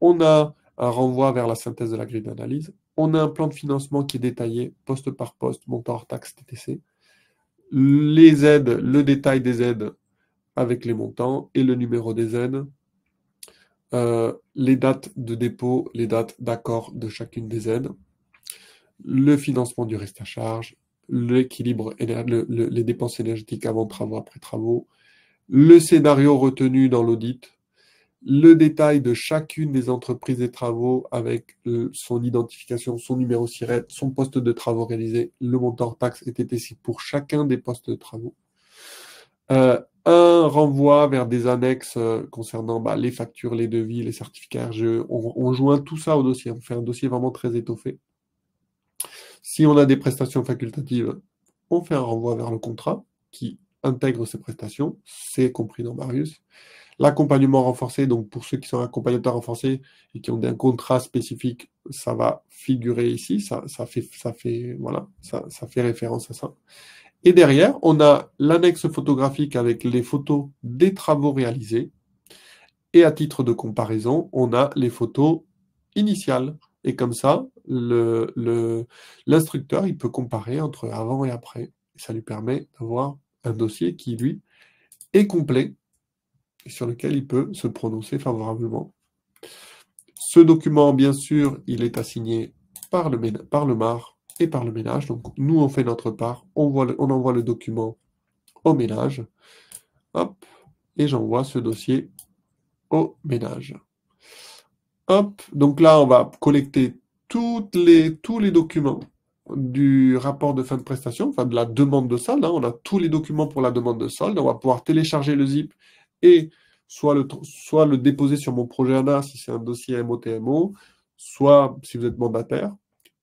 On a un renvoi vers la synthèse de la grille d'analyse. On a un plan de financement qui est détaillé, poste par poste, montant hors taxe TTC. Les aides, le détail des aides avec les montants et le numéro des aides. Les dates de dépôt, les dates d'accord de chacune des aides. Le financement du reste à charge, l'équilibre, les dépenses énergétiques avant travaux, après travaux, le scénario retenu dans l'audit, le détail de chacune des entreprises et travaux avec son identification, son numéro SIRET, son poste de travaux réalisé, le montant hors taxe et TTC pour chacun des postes de travaux. Un renvoi vers des annexes concernant les factures, les devis, les certificats RGE. On joint tout ça au dossier. On fait un dossier vraiment très étoffé. Si on a des prestations facultatives, on fait un renvoi vers le contrat qui intègre ces prestations. C'est compris dans Marius. L'accompagnement renforcé, donc pour ceux qui sont accompagnateurs renforcés et qui ont un contrat spécifique, ça va figurer ici. Ça fait référence à ça. Et derrière, on a l'annexe photographique avec les photos des travaux réalisés. Et à titre de comparaison, on a les photos initiales. Et comme ça, l'instructeur, il peut comparer entre avant et après. Et ça lui permet d'avoir un dossier qui, lui, est complet et sur lequel il peut se prononcer favorablement. Ce document, bien sûr, il est assigné par le MAR et par le ménage. Donc, nous, on fait notre part, on envoie le document au ménage. Hop, et j'envoie ce dossier au ménage. Hop, donc là, on va collecter tous les documents du rapport de fin de prestation, enfin de la demande de solde. On a tous les documents pour la demande de solde. On va pouvoir télécharger le zip et soit le déposer sur mon projet ANA si c'est un dossier MOTMO, soit si vous êtes mandataire.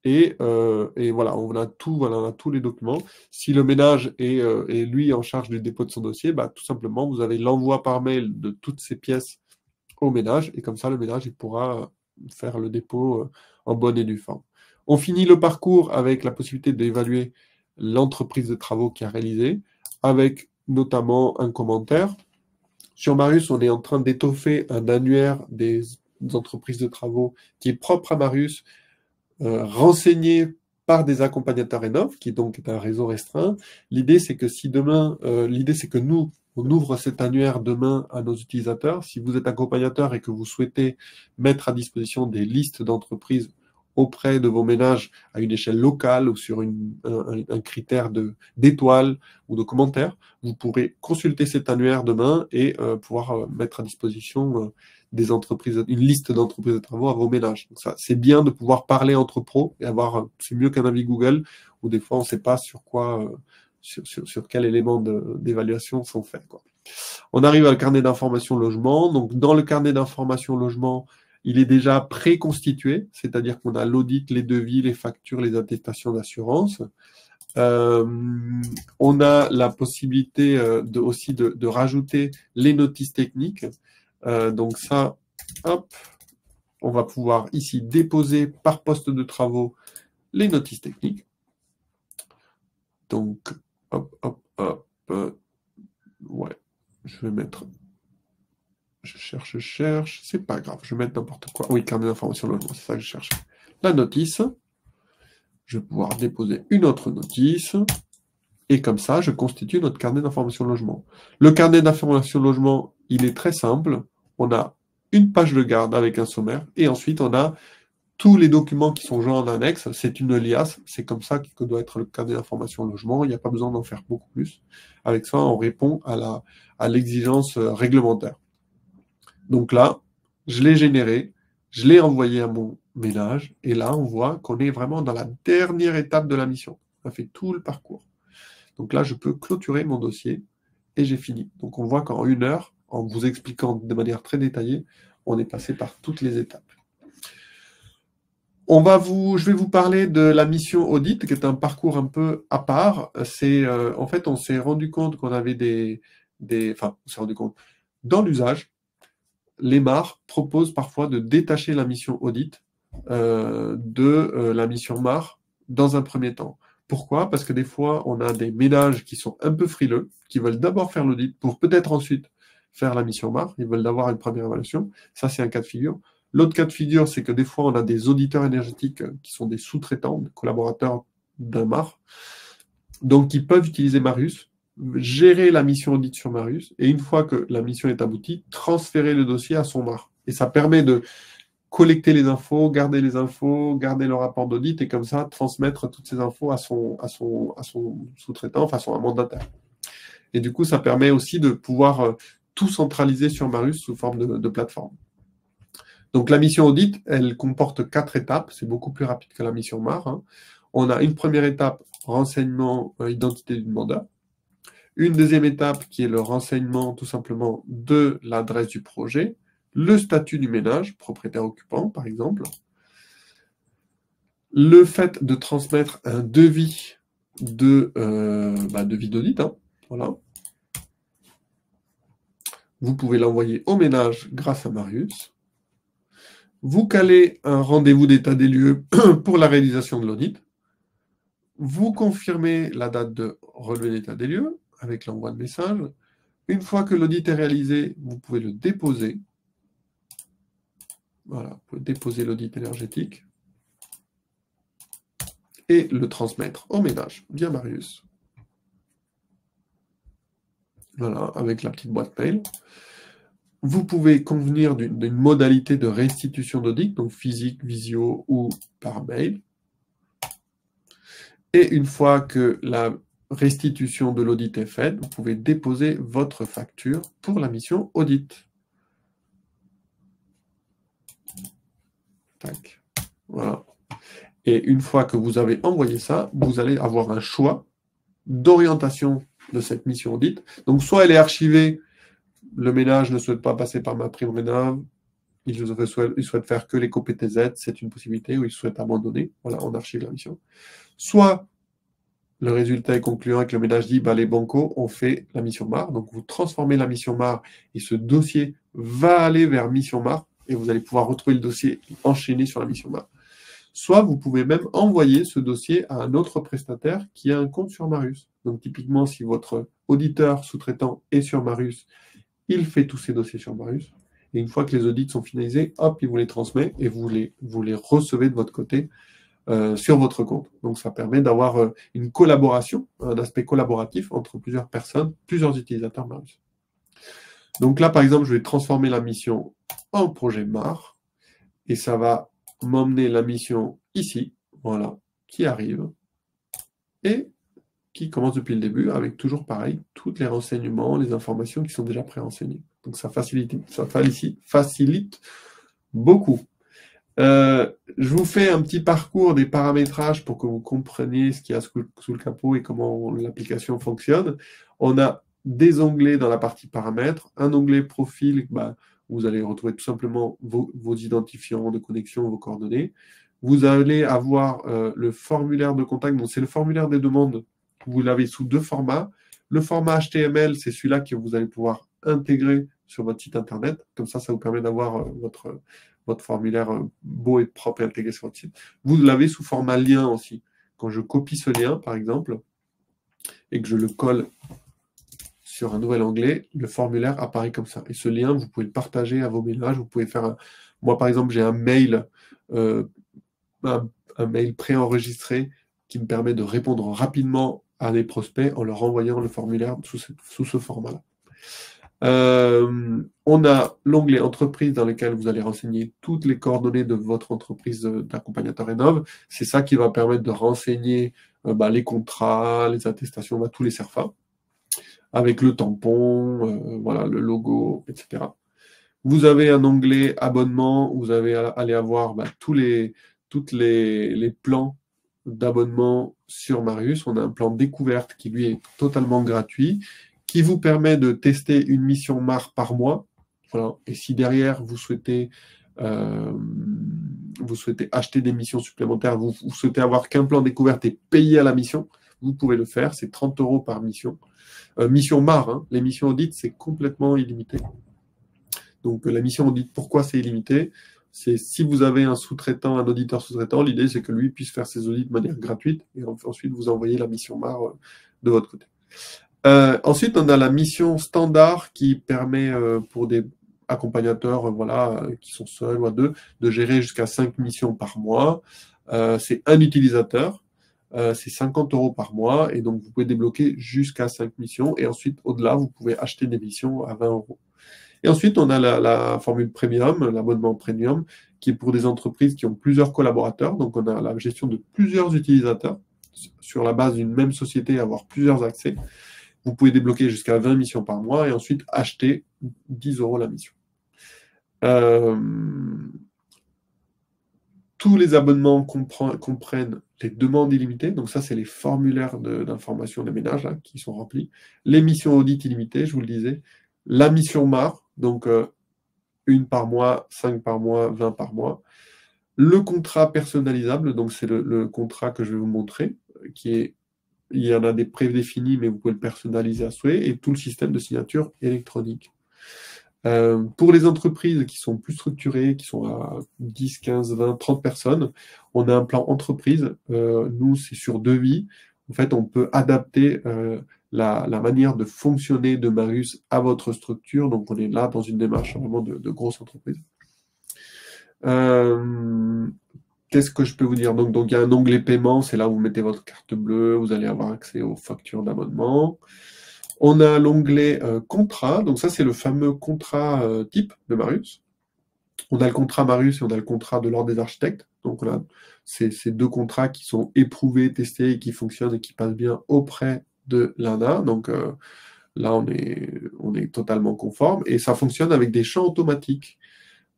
Et voilà, on a tous les documents. Si le ménage est lui en charge du dépôt de son dossier, bah, tout simplement, vous avez l'envoi par mail de toutes ces pièces au ménage, et comme ça, le ménage il pourra faire le dépôt en bonne et due forme. On finit le parcours avec la possibilité d'évaluer l'entreprise de travaux qui a réalisé, avec notamment un commentaire. Sur Marius, on est en train d'étoffer un annuaire des entreprises de travaux qui est propre à Marius, renseigné par des accompagnateurs Rénov, qui donc est un réseau restreint. L'idée, c'est que si demain, l'idée, c'est que nous, on ouvre cet annuaire demain à nos utilisateurs. Si vous êtes accompagnateur et que vous souhaitez mettre à disposition des listes d'entreprises auprès de vos ménages à une échelle locale ou sur un critère d'étoiles ou de commentaires, vous pourrez consulter cet annuaire demain et pouvoir mettre à disposition des entreprises, une liste d'entreprises de travaux à vos ménages. Donc ça, c'est bien de pouvoir parler entre pros et avoir, c'est mieux qu'un avis Google où des fois on ne sait pas sur quoi, sur quel élément d'évaluation sont faits, quoi. On arrive à le carnet d'information logement. Donc dans le carnet d'information logement, il est déjà préconstitué, c'est-à-dire qu'on a l'audit, les devis, les factures, les attestations d'assurance. On a la possibilité aussi de rajouter les notices techniques. Donc ça, hop, on va pouvoir ici déposer par poste de travaux les notices techniques. Donc, hop, ouais, je vais mettre, je cherche, c'est pas grave, je vais mettre n'importe quoi. Oui, carnet d'information logement, c'est ça que je cherche. La notice, je vais pouvoir déposer une autre notice. Et comme ça, je constitue notre carnet d'information logement. Le carnet d'information logement, il est très simple. On a une page de garde avec un sommaire. Et ensuite, on a tous les documents qui sont joints en annexe. C'est une liasse. C'est comme ça que doit être le carnet d'information logement. Il n'y a pas besoin d'en faire beaucoup plus. Avec ça, on répond à l'exigence réglementaire. Donc là, je l'ai généré. Je l'ai envoyé à mon ménage. Et là, on voit qu'on est vraiment dans la dernière étape de la mission. On a fait tout le parcours. Donc là, je peux clôturer mon dossier et j'ai fini. Donc on voit qu'en 1 heure, en vous expliquant de manière très détaillée, on est passé par toutes les étapes. Je vais vous parler de la mission audit, qui est un parcours un peu à part. En fait, on s'est rendu compte qu'on avait on s'est rendu compte. Dans l'usage, les MAR proposent parfois de détacher la mission audit de la mission MAR dans un premier temps. Pourquoi? Parce que des fois, on a des ménages qui sont un peu frileux, qui veulent d'abord faire l'audit pour peut-être ensuite faire la mission MAR. Ils veulent avoir une première évaluation. Ça, c'est un cas de figure. L'autre cas de figure, c'est que des fois, on a des auditeurs énergétiques qui sont des sous-traitants, des collaborateurs d'un MAR, donc qui peuvent utiliser Marius, gérer la mission audit sur Marius, et une fois que la mission est aboutie, transférer le dossier à son MAR. Et ça permet de collecter les infos, garder le rapport d'audit et comme ça transmettre toutes ces infos à son sous-traitant, enfin à son mandataire. Et du coup, ça permet aussi de pouvoir tout centraliser sur Marius sous forme de plateforme. Donc la mission audit, elle comporte 4 étapes, c'est beaucoup plus rapide que la mission MAR. Hein. On a une première étape, renseignement, identité du demandeur. Une deuxième étape qui est le renseignement tout simplement de l'adresse du projet, le statut du ménage, propriétaire occupant par exemple, le fait de transmettre un devis devis d'audit, hein, voilà. Vous pouvez l'envoyer au ménage grâce à Marius. Vous calez un rendez-vous d'état des lieux pour la réalisation de l'audit. Vous confirmez la date de relevé d'état des lieux avec l'envoi de message. Une fois que l'audit est réalisé, vous pouvez le déposer. Voilà, vous pouvez déposer l'audit énergétique et le transmettre au ménage via Marius. Voilà, avec la petite boîte mail. vous pouvez convenir d'une modalité de restitution d'audit, donc physique, visio ou par mail. Et une fois que la restitution de l'audit est faite, vous pouvez déposer votre facture pour la mission audit. Tac. Voilà. Et une fois que vous avez envoyé ça, vous allez avoir un choix d'orientation de cette mission audit. Donc, soit elle est archivée, le ménage ne souhaite pas passer par MaPrimeRénov', il souhaite faire que l'éco-PTZ, c'est une possibilité, ou il souhaite abandonner. Voilà, on archive la mission. Soit le résultat est concluant et que le ménage dit, bah, les bancos ont fait la mission MAR. Donc, vous transformez la mission MAR et ce dossier va aller vers mission MAR et vous allez pouvoir retrouver le dossier enchaîné sur la mission MAR. Soit vous pouvez même envoyer ce dossier à un autre prestataire qui a un compte sur Marius. Donc, typiquement, si votre auditeur sous-traitant est sur Marius, il fait tous ses dossiers sur Marius. Et une fois que les audits sont finalisés, hop, il vous les transmet et vous les recevez de votre côté sur votre compte. Donc, ça permet d'avoir une collaboration, un aspect collaboratif entre plusieurs personnes, plusieurs utilisateurs Marius. Donc là, par exemple, je vais transformer la mission en projet MAR et ça va m'emmener la mission ici, voilà, qui arrive et qui commence depuis le début avec toujours pareil, tous les renseignements, les informations qui sont déjà pré-renseignées. Donc ça facilite beaucoup. Je vous fais un petit parcours des paramétrages pour que vous compreniez ce qu'il y a sous le capot et comment l'application fonctionne. On a des onglets dans la partie paramètres, un onglet profil, bah, où vous allez retrouver tout simplement vos identifiants de connexion, vos coordonnées. Vous allez avoir le formulaire de contact, donc c'est le formulaire des demandes. Vous l'avez sous deux formats. Le format HTML, c'est celui-là que vous allez pouvoir intégrer sur votre site internet. Comme ça vous permet d'avoir votre formulaire beau et propre et intégré sur votre site. Vous l'avez sous format lien aussi. Quand je copie ce lien, par exemple, et que je le colle sur un nouvel onglet, le formulaire apparaît comme ça. Et ce lien, vous pouvez le partager à vos ménages. Vous pouvez faire Moi, par exemple, j'ai un mail préenregistré qui me permet de répondre rapidement à des prospects en leur envoyant le formulaire sous ce format-là. On a l'onglet entreprise dans lequel vous allez renseigner toutes les coordonnées de votre entreprise d'accompagnateur Rénov'. C'est ça qui va permettre de renseigner les contrats, les attestations, tous les CERFA, avec le tampon, voilà, le logo, etc. Vous avez un onglet abonnement où vous allez aller avoir tous les plans d'abonnement sur Marius. On a un plan découverte qui lui est totalement gratuit, qui vous permet de tester une mission MAR par mois. Voilà. Et si derrière vous souhaitez acheter des missions supplémentaires, vous souhaitez avoir qu'un plan découverte et payer à la mission, vous pouvez le faire. C'est 30 € par mission. Mission MAR, hein. Les missions audit, c'est complètement illimité. Donc la mission audit, pourquoi c'est illimité? C'est si vous avez un sous-traitant, un auditeur sous-traitant, l'idée c'est que lui puisse faire ses audits de manière gratuite et ensuite vous envoyez la mission MAR de votre côté. Ensuite, on a la mission standard qui permet pour des accompagnateurs qui sont seuls ou à deux, de gérer jusqu'à 5 missions par mois. C'est un utilisateur, c'est 50 € par mois et donc vous pouvez débloquer jusqu'à 5 missions et ensuite au-delà, vous pouvez acheter des missions à 20 €. Et ensuite, on a la formule premium, l'abonnement premium, qui est pour des entreprises qui ont plusieurs collaborateurs. Donc, on a la gestion de plusieurs utilisateurs sur la base d'une même société, avoir plusieurs accès. Vous pouvez débloquer jusqu'à 20 missions par mois et ensuite acheter 10 € la mission. Tous les abonnements comprennent les demandes illimitées. Donc, ça, c'est les formulaires d'information des ménages qui sont remplis. Les missions audit illimitées, je vous le disais. La mission MAR, donc 1 par mois, 5 par mois, 20 par mois. Le contrat personnalisable, donc c'est le contrat que je vais vous montrer, il y en a des prédéfinis, mais vous pouvez le personnaliser à souhait, et tout le système de signature électronique. Pour les entreprises qui sont plus structurées, qui sont à 10, 15, 20, 30 personnes, on a un plan entreprise. Nous, c'est sur devis. En fait, on peut adapter la manière de fonctionner de Marius à votre structure. Donc, on est là dans une démarche vraiment de grosse entreprise. Qu'est-ce que je peux vous dire? Donc, il y a un onglet paiement. C'est là où vous mettez votre carte bleue. Vous allez avoir accès aux factures d'abonnement. On a l'onglet contrat, donc ça c'est le fameux contrat type de Marius. On a le contrat Marius et on a le contrat de l'ordre des architectes. Donc on a ces deux contrats qui sont éprouvés, testés et qui fonctionnent et qui passent bien auprès de l'ANA. Donc là on est totalement conforme et ça fonctionne avec des champs automatiques.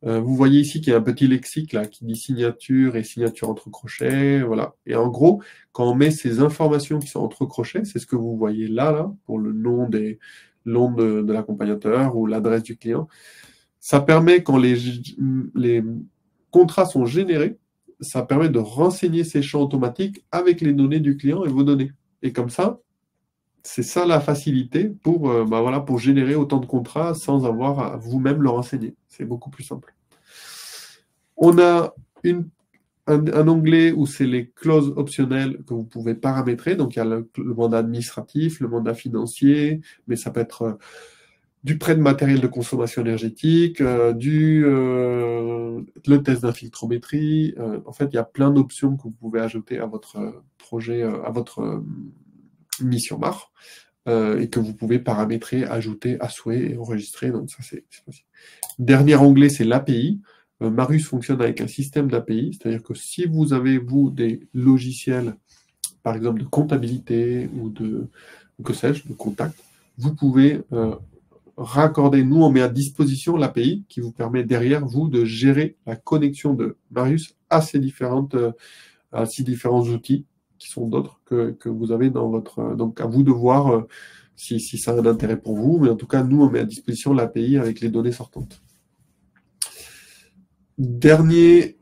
Vous voyez ici qu'il y a un petit lexique là qui dit signature et signature entre crochets, voilà. Et en gros, quand on met ces informations qui sont entre crochets, c'est ce que vous voyez là, pour le nom de l'accompagnateur ou l'adresse du client. Ça permet, quand les contrats sont générés, ça permet de renseigner ces champs automatiques avec les données du client et vos données. Et comme ça, c'est ça la facilité pour, pour générer autant de contrats sans avoir à vous-même le renseigner. C'est beaucoup plus simple. On a un onglet où c'est les clauses optionnelles que vous pouvez paramétrer. Donc, il y a le mandat administratif, le mandat financier, mais ça peut être du prêt de matériel de consommation énergétique, le test d'infiltrométrie. En fait, il y a plein d'options que vous pouvez ajouter à votre projet, à votre mission MAR. Et que vous pouvez paramétrer, ajouter à souhait et enregistrer. Donc ça, c'est possible. Dernier onglet, c'est l'API. Marius fonctionne avec un système d'API, c'est-à-dire que si vous avez, vous, des logiciels, par exemple de comptabilité ou de contact, vous pouvez raccorder. Nous, on met à disposition l'API qui vous permet derrière, vous, de gérer la connexion de Marius à ces différents outils qui sont d'autres que vous avez dans votre... Donc, à vous de voir si ça a un intérêt pour vous. Mais en tout cas, nous, on met à disposition l'API avec les données sortantes. Dernier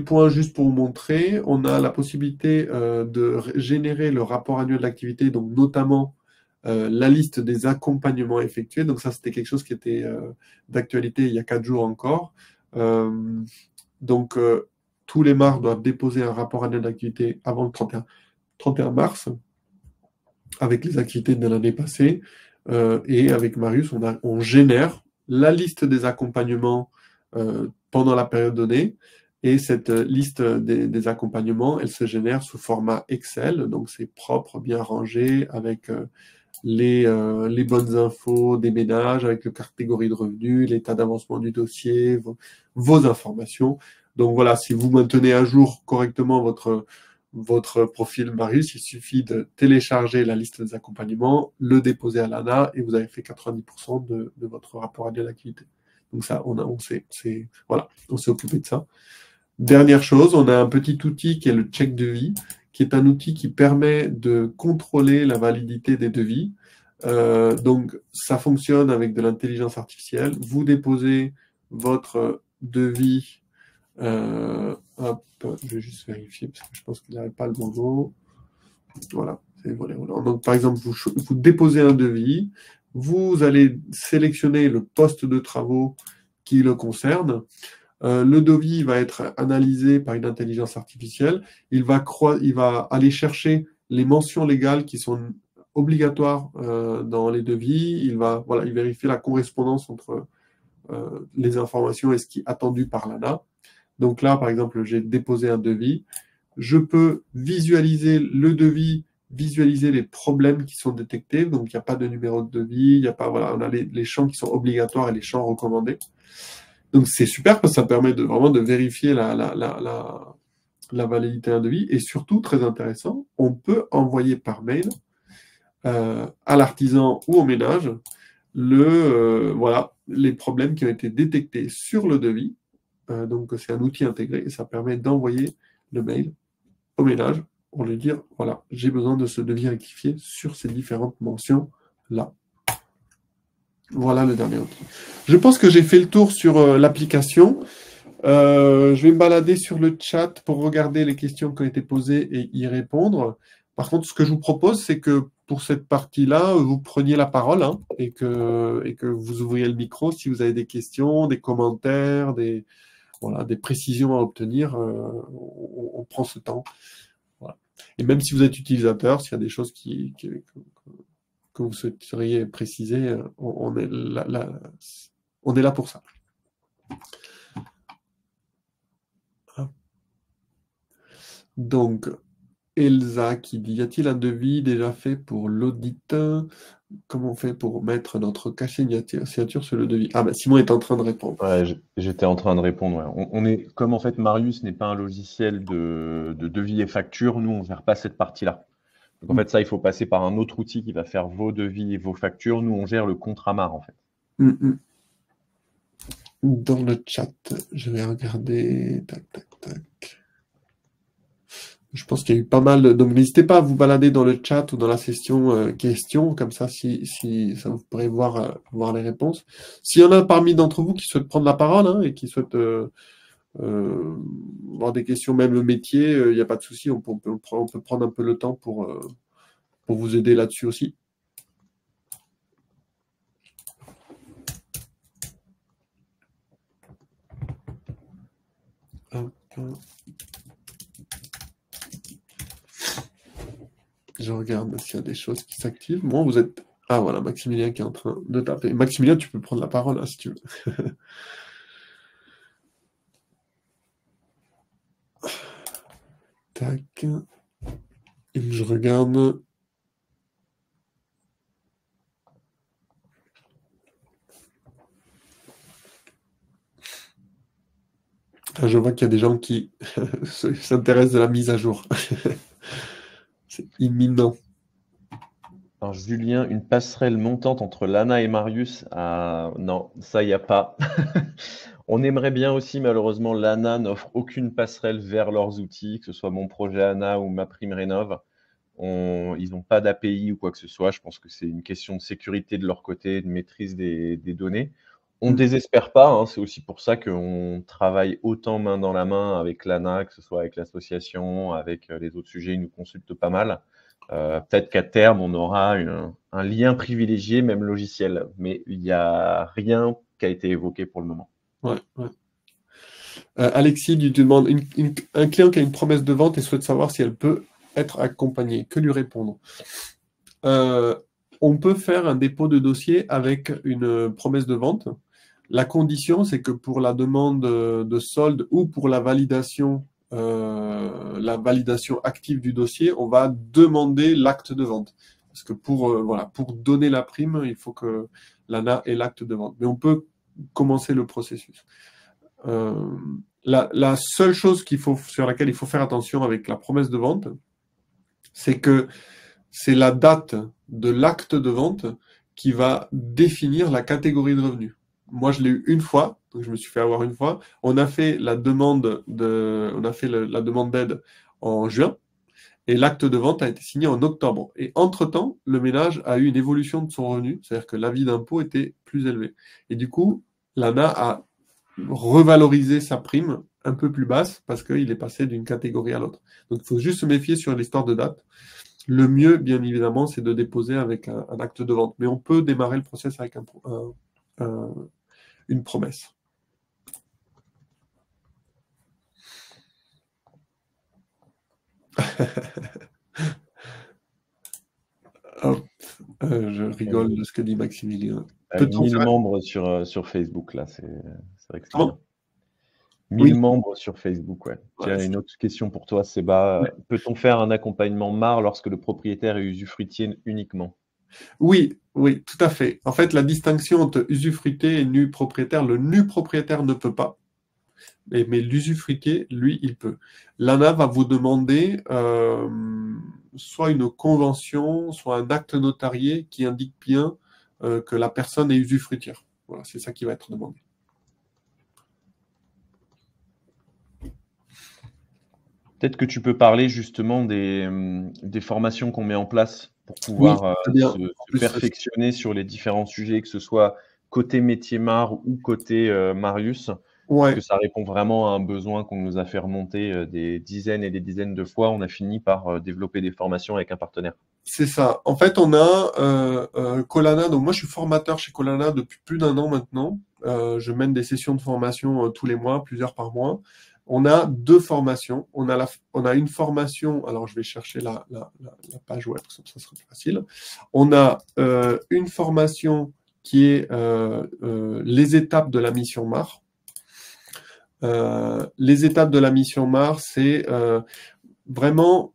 point, juste pour vous montrer, on a la possibilité de générer le rapport annuel d'activité, donc notamment la liste des accompagnements effectués. Donc ça, c'était quelque chose qui était d'actualité il y a 4 jours encore. Donc, tous les MAR doivent déposer un rapport annuel d'activité avant le 31 mars, avec les activités de l'année passée. Et avec Marius, on génère la liste des accompagnements pendant la période donnée. Et cette liste des accompagnements, elle se génère sous format Excel. Donc, c'est propre, bien rangé, avec les bonnes infos des ménages, avec la catégorie de revenus, l'état d'avancement du dossier, vos informations. Donc voilà, si vous maintenez à jour correctement votre profil Marius, il suffit de télécharger la liste des accompagnements, le déposer à l'ANA et vous avez fait 90% de votre rapport annuel d'activité. Donc ça, on s'est occupé de ça. Dernière chose, on a un petit outil qui est le check devis, qui est un outil qui permet de contrôler la validité des devis. Donc, ça fonctionne avec de l'intelligence artificielle. Vous déposez votre devis. Hop, je vais juste vérifier parce que je pense qu'il n'avait pas le bon mot. Voilà. Donc, par exemple, vous déposez un devis. Vous allez sélectionner le poste de travaux qui le concerne. Le devis va être analysé par une intelligence artificielle. Il va aller chercher les mentions légales qui sont obligatoires dans les devis. Il vérifie la correspondance entre les informations et ce qui est attendu par l'ANA. Donc là, par exemple, j'ai déposé un devis. Je peux visualiser le devis, visualiser les problèmes qui sont détectés. Donc, il n'y a pas de numéro de devis, il n'y a pas, on a les champs qui sont obligatoires et les champs recommandés. Donc, c'est super parce que ça permet vraiment de vérifier la validité d'un devis. Et surtout, très intéressant, on peut envoyer par mail à l'artisan ou au ménage les problèmes qui ont été détectés sur le devis. Donc, c'est un outil intégré et ça permet d'envoyer le mail au ménage pour lui dire, voilà, j'ai besoin de ce devis rectifié sur ces différentes mentions-là. Voilà le dernier outil. Je pense que j'ai fait le tour sur l'application. Je vais me balader sur le chat pour regarder les questions qui ont été posées et y répondre. Par contre, ce que je vous propose, c'est que pour cette partie-là, vous preniez la parole et que vous ouvriez le micro si vous avez des questions, des commentaires, des précisions à obtenir. On prend ce temps. Voilà. Et même si vous êtes utilisateur, s'il y a des choses que vous souhaiteriez préciser, on est là pour ça. Donc, Elsa qui dit, y a-t-il un devis déjà fait pour l'audit? comment on fait pour mettre notre cachet signature sur le devis? Ah ben Simon est en train de répondre. Ouais, j'étais en train de répondre. Ouais. On est, comme en fait Marius n'est pas un logiciel de devis et facture, nous on gère pas cette partie-là. Donc en fait ça, il faut passer par un autre outil qui va faire vos devis et vos factures. Nous on gère le contrat-mar en fait. Dans le chat, je vais regarder. Tac, tac, tac. Je pense qu'il y a eu pas mal. Donc n'hésitez pas à vous balader dans le chat ou dans la session questions, comme ça, si ça vous pourrez voir les réponses. S'il y en a parmi d'entre vous qui souhaitent prendre la parole hein, et qui souhaitent avoir des questions, même le métier, il n'y a pas de souci, on peut prendre un peu le temps pour vous aider là-dessus aussi. Je regarde s'il y a des choses qui s'activent. Bon, vous êtes... Ah voilà, Maximilien qui est en train de taper. Maximilien, tu peux prendre la parole hein, si tu veux. Tac. Et je regarde. Je vois qu'il y a des gens qui s'intéressent de la mise à jour. C'est imminent. Alors Julien, une passerelle montante entre Lana et Marius, non, ça il n'y a pas. On aimerait bien aussi, malheureusement, Lana n'offre aucune passerelle vers leurs outils, que ce soit Mon Projet Anna ou MaPrimeRénov'. Ils n'ont pas d'API ou quoi que ce soit. Je pense que c'est une question de sécurité de leur côté, de maîtrise des données. On ne désespère pas, hein, c'est aussi pour ça qu'on travaille autant main dans la main avec l'ANA, que ce soit avec l'association, avec les autres sujets, ils nous consultent pas mal. Peut-être qu'à terme, on aura un lien privilégié, même logiciel, mais il n'y a rien qui a été évoqué pour le moment. Ouais. Alexis, tu demandes un client qui a une promesse de vente et souhaite savoir si elle peut être accompagnée. Que lui répondre? On peut faire un dépôt de dossier avec une promesse de vente. La condition, c'est que pour la demande de solde ou pour la validation active du dossier, on va demander l'acte de vente. Parce que pour donner la prime, il faut que l'ANA ait l'acte de vente. Mais on peut commencer le processus. La seule chose sur laquelle il faut faire attention avec la promesse de vente, c'est que c'est la date de l'acte de vente qui va définir la catégorie de revenus. Moi, je l'ai eu une fois, donc je me suis fait avoir une fois. On a fait la demande d'aide en juin et l'acte de vente a été signé en octobre. Et entre-temps, le ménage a eu une évolution de son revenu, c'est-à-dire que l'avis d'impôt était plus élevé. Et du coup, l'ANA a revalorisé sa prime un peu plus basse parce qu'il est passé d'une catégorie à l'autre. Donc, il faut juste se méfier sur l'histoire de date. Le mieux, bien évidemment, c'est de déposer avec un acte de vente. Mais on peut démarrer le process avec une promesse. Hop, je rigole de ce que dit Maximilien. 1000 membres sur Facebook, là, c'est vrai que c'est bien. 1000 Oui. membres sur Facebook, ouais. Tiens, une autre question pour toi, Séba. Ouais. Peut-on faire un accompagnement MAR lorsque le propriétaire est usufruitier uniquement? Oui, tout à fait. En fait, la distinction entre usufruitier et nu propriétaire, le nu propriétaire ne peut pas, mais l'usufruitier, lui, il peut. L'ANA va vous demander soit une convention, soit un acte notarié qui indique bien que la personne est usufruitière. Voilà, c'est ça qui va être demandé. Peut-être que tu peux parler justement des formations qu'on met en place pour pouvoir se perfectionner sur les différents sujets, que ce soit côté métier MAR ou côté Marius, parce que ça répond vraiment à un besoin qu'on nous a fait remonter des dizaines et des dizaines de fois. On a fini par développer des formations avec un partenaire. C'est ça. En fait, on a Colana. Donc moi, je suis formateur chez Colana depuis plus d'1 an maintenant. Je mène des sessions de formation tous les mois, plusieurs par mois. On a 2 formations. On a une formation. Alors, je vais chercher la page web, ça sera plus facile. On a une formation qui est les étapes de la mission MAR. Les étapes de la mission MAR, c'est vraiment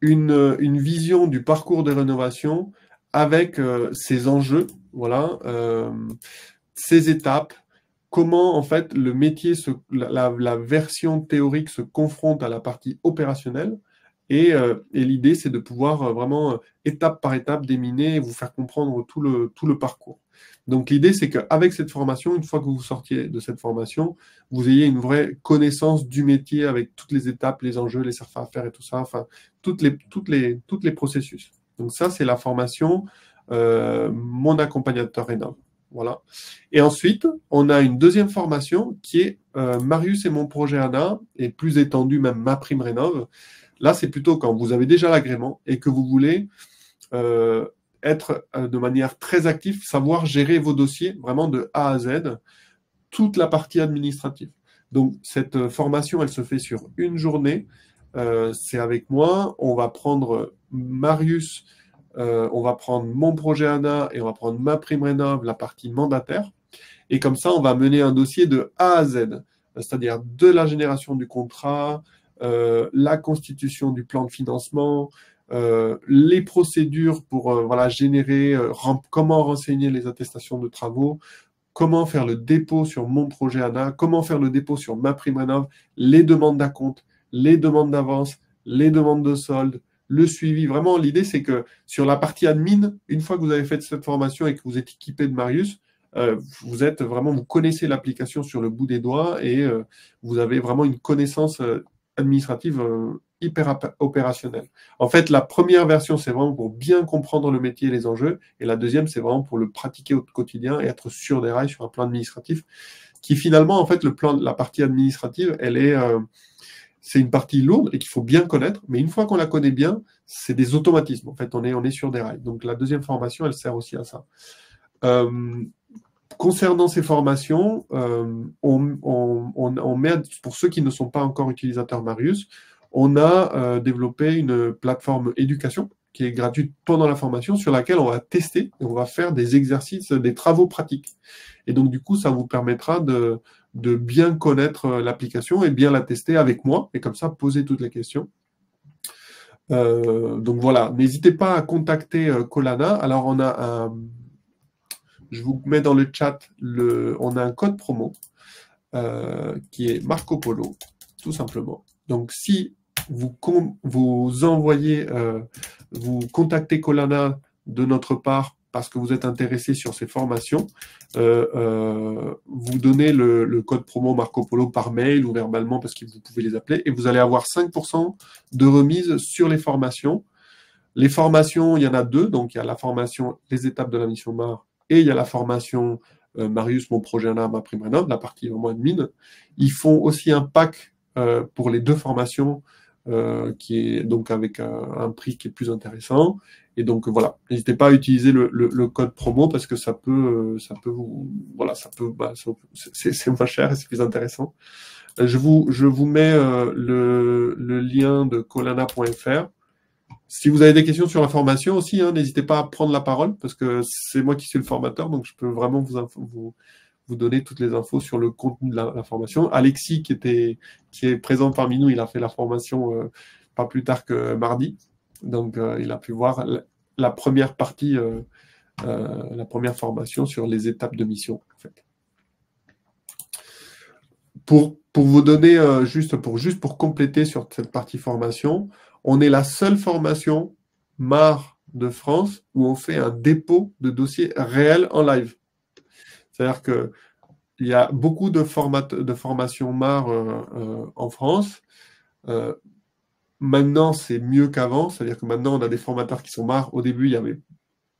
une vision du parcours de rénovation avec ces enjeux, voilà, ces étapes, comment en fait le métier, la version théorique se confronte à la partie opérationnelle. Et l'idée, c'est de pouvoir vraiment, étape par étape, déminer et vous faire comprendre tout le parcours. Donc l'idée, c'est qu'avec cette formation, une fois que vous sortiez de cette formation, vous ayez une vraie connaissance du métier avec toutes les étapes, les enjeux, les savoir-faire et tout ça, enfin, toutes les processus. Donc ça, c'est la formation Mon accompagnateur rénov. Voilà. Et ensuite, on a une deuxième formation qui est Marius et mon projet ANA, et plus étendu même ma prime rénov. Là, c'est plutôt quand vous avez déjà l'agrément et que vous voulez être de manière très active, savoir gérer vos dossiers vraiment de A à Z, toute la partie administrative. Donc, cette formation, elle se fait sur une journée. C'est avec moi. On va prendre Marius, on va prendre mon projet ANA et on va prendre ma prime rénov, la partie mandataire. Et comme ça, on va mener un dossier de A à Z, c'est-à-dire de la génération du contrat, la constitution du plan de financement, les procédures pour voilà, générer, comment renseigner les attestations de travaux, comment faire le dépôt sur mon projet ANA, comment faire le dépôt sur ma prime rénov, les demandes d'acompte, les demandes d'avance, les demandes de solde, le suivi. Vraiment, l'idée, c'est que sur la partie admin, une fois que vous avez fait cette formation et que vous êtes équipé de Marius, vous connaissez l'application sur le bout des doigts et vous avez vraiment une connaissance administrative hyper opérationnelle. En fait, la première version, c'est vraiment pour bien comprendre le métier et les enjeux, et la deuxième, c'est vraiment pour le pratiquer au quotidien et être sur des rails sur un plan administratif, qui finalement, en fait, la partie administrative, c'est une partie lourde et qu'il faut bien connaître, mais une fois qu'on la connaît bien, c'est des automatismes. En fait, on est sur des rails. Donc, la deuxième formation, elle sert aussi à ça. Concernant ces formations, on met, pour ceux qui ne sont pas encore utilisateurs Marius, on a développé une plateforme éducation qui est gratuite pendant la formation, sur laquelle on va tester et on va faire des exercices, des travaux pratiques. Et donc, du coup, ça vous permettra de bien connaître l'application et bien la tester avec moi, et comme ça, poser toutes les questions. Donc voilà, n'hésitez pas à contacter Colana. Alors, on a je vous mets dans le chat, on a un code promo qui est Marco Polo, tout simplement. Donc, si vous envoyez, vous contactez Colana de notre part parce que vous êtes intéressé sur ces formations, vous donnez le code promo Marco Polo par mail ou verbalement parce que vous pouvez les appeler et vous allez avoir 5% de remise sur les formations. Les formations, il y en a deux, donc il y a la formation Les étapes de la mission MAR et il y a la formation Marius, mon projet ANA, ma prime rénov, la partie vraiment admin. Ils font aussi un pack pour les deux formations qui est donc avec un prix qui est plus intéressant. Et donc voilà, n'hésitez pas à utiliser le code promo parce que ça peut vous, voilà, c'est moins cher et c'est plus intéressant. Je vous mets le lien de colana.fr. Si vous avez des questions sur la formation aussi, n'hésitez pas à prendre la parole parce que c'est moi qui suis le formateur, donc je peux vraiment vous donner toutes les infos sur le contenu de la formation. Alexis, qui est présent parmi nous, il a fait la formation pas plus tard que mardi, donc il a pu voir la première partie, la première formation sur les étapes de mission, en fait. Pour vous donner, juste pour compléter sur cette partie formation, on est la seule formation MAR de France où on fait un dépôt de dossier réel en live. C'est-à-dire qu'il y a beaucoup de formations MAR en France. Maintenant, c'est mieux qu'avant. C'est-à-dire que maintenant, on a des formateurs qui sont MAR. Au début,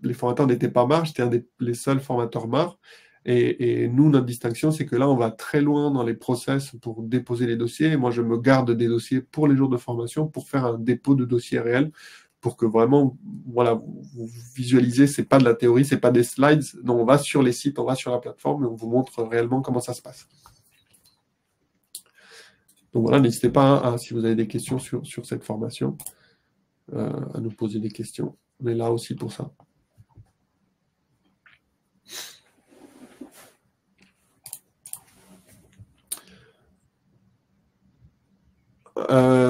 les formateurs n'étaient pas MAR. J'étais les seuls formateurs MAR. Et nous, notre distinction, c'est que là, on va très loin dans les process pour déposer les dossiers. Moi, je me garde des dossiers pour les jours de formation pour faire un dépôt de dossier réel pour que vraiment, voilà, vous visualisez, c'est pas de la théorie, c'est pas des slides. Non, on va sur les sites, on va sur la plateforme et on vous montre réellement comment ça se passe. Donc voilà, n'hésitez pas, si vous avez des questions sur cette formation, à nous poser des questions. On est là aussi pour ça.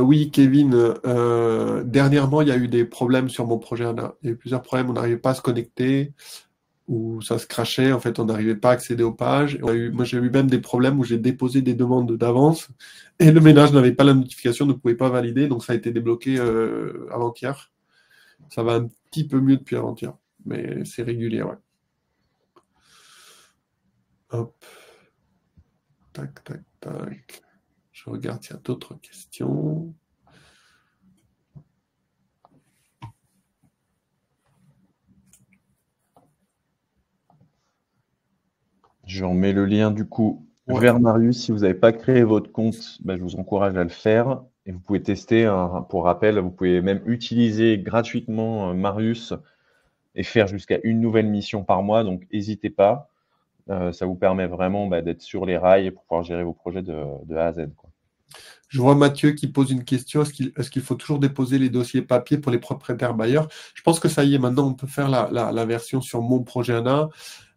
Oui, Kevin. Dernièrement, il y a eu des problèmes sur mon projet ANA. Il y a eu plusieurs problèmes. On n'arrivait pas à se connecter ou ça se crachait. En fait, on n'arrivait pas à accéder aux pages. Moi, j'ai eu même des problèmes où j'ai déposé des demandes d'avance et le ménage n'avait pas la notification, ne pouvait pas valider. Donc, ça a été débloqué avant-hier. Ça va un petit peu mieux depuis avant-hier, mais c'est régulier, ouais. Hop. Tac, tac, tac. Je regarde s'il y a d'autres questions. Je remets le lien du coup vers Marius. Si vous n'avez pas créé votre compte, je vous encourage à le faire. Et vous pouvez tester, pour rappel, vous pouvez même utiliser gratuitement Marius et faire jusqu'à une nouvelle mission par mois. Donc, n'hésitez pas. Ça vous permet vraiment d'être sur les rails pour pouvoir gérer vos projets de A à Z, quoi. Je vois Mathieu qui pose une question. Est-ce qu'il faut toujours déposer les dossiers papier pour les propriétaires bailleurs? Je pense que ça y est, maintenant, on peut faire la version sur mon projet ANA.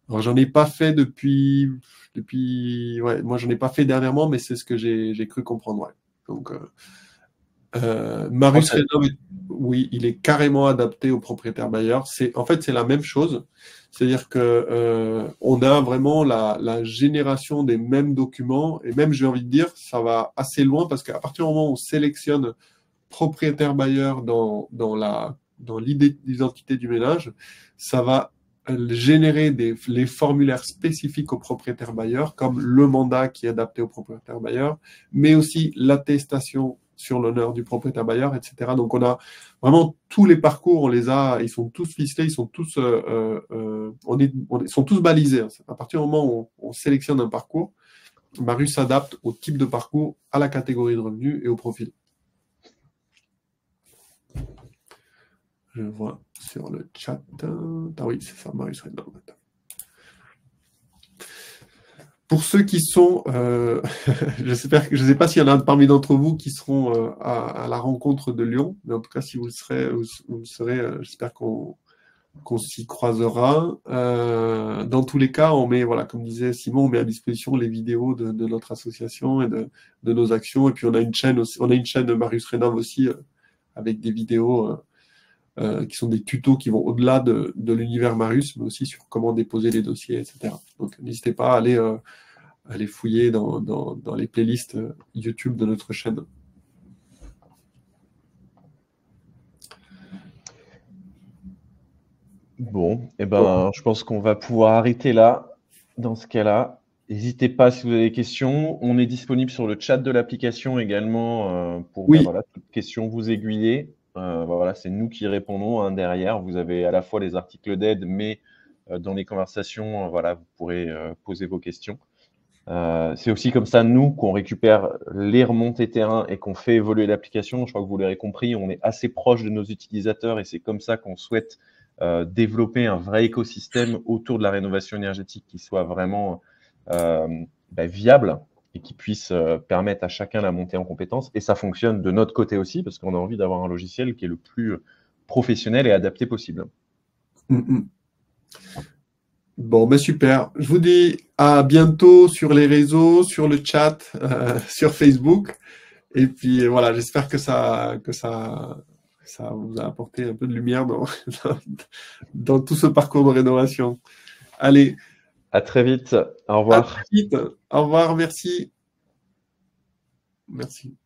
Alors, j'en ai pas fait depuis ouais, moi, j'en ai pas fait dernièrement, mais c'est ce que j'ai cru comprendre, ouais. Donc, Marius Rénov, oui, il est carrément adapté aux propriétaires bailleurs. En fait, c'est la même chose. C'est-à-dire que on a vraiment la génération des mêmes documents et même, j'ai envie de dire, ça va assez loin parce qu'à partir du moment où on sélectionne propriétaire bailleur dans l'identité du ménage, ça va générer les formulaires spécifiques aux propriétaires bailleurs, comme le mandat qui est adapté au propriétaire bailleur, mais aussi l'attestation sur l'honneur du propriétaire bailleur, etc. Donc, on a vraiment tous les parcours, ils sont tous ficelés, ils sont tous, ils sont tous balisés. À partir du moment où on sélectionne un parcours, Marius s'adapte au type de parcours, à la catégorie de revenus et au profil. Je vois sur le chat. Ah oui, c'est ça, Marius Rénov. Pour ceux qui sont, je ne sais pas s'il y en a parmi d'entre vous qui seront à la rencontre de Lyon, mais en tout cas, si vous le serez, j'espère qu'on s'y croisera. Dans tous les cas, on met, voilà, comme disait Simon, on met à disposition les vidéos de notre association et de nos actions. Et puis, on a une chaîne de Marius Rénov aussi, avec des vidéos qui sont des tutos qui vont au-delà de l'univers Marius, mais aussi sur comment déposer les dossiers, etc. Donc, n'hésitez pas à aller fouiller dans les playlists YouTube de notre chaîne. Bon, je pense qu'on va pouvoir arrêter là, dans ce cas-là. N'hésitez pas si vous avez des questions. On est disponible sur le chat de l'application également pour toute question vous aiguiller. C'est nous qui répondons derrière. Vous avez à la fois les articles d'aide, mais dans les conversations, vous pourrez poser vos questions. C'est aussi comme ça, nous, qu'on récupère les remontées terrain et qu'on fait évoluer l'application. Je crois que vous l'aurez compris, on est assez proche de nos utilisateurs et c'est comme ça qu'on souhaite développer un vrai écosystème autour de la rénovation énergétique qui soit vraiment viable et qui puisse permettre à chacun la montée en compétences. Et ça fonctionne de notre côté aussi parce qu'on a envie d'avoir un logiciel qui est le plus professionnel et adapté possible. Bon, super. Je vous dis à bientôt sur les réseaux, sur le chat, sur Facebook. Et puis voilà, j'espère que ça vous a apporté un peu de lumière dans tout ce parcours de rénovation. Allez. À très vite. Au revoir. À très vite. Au revoir. Merci. Merci.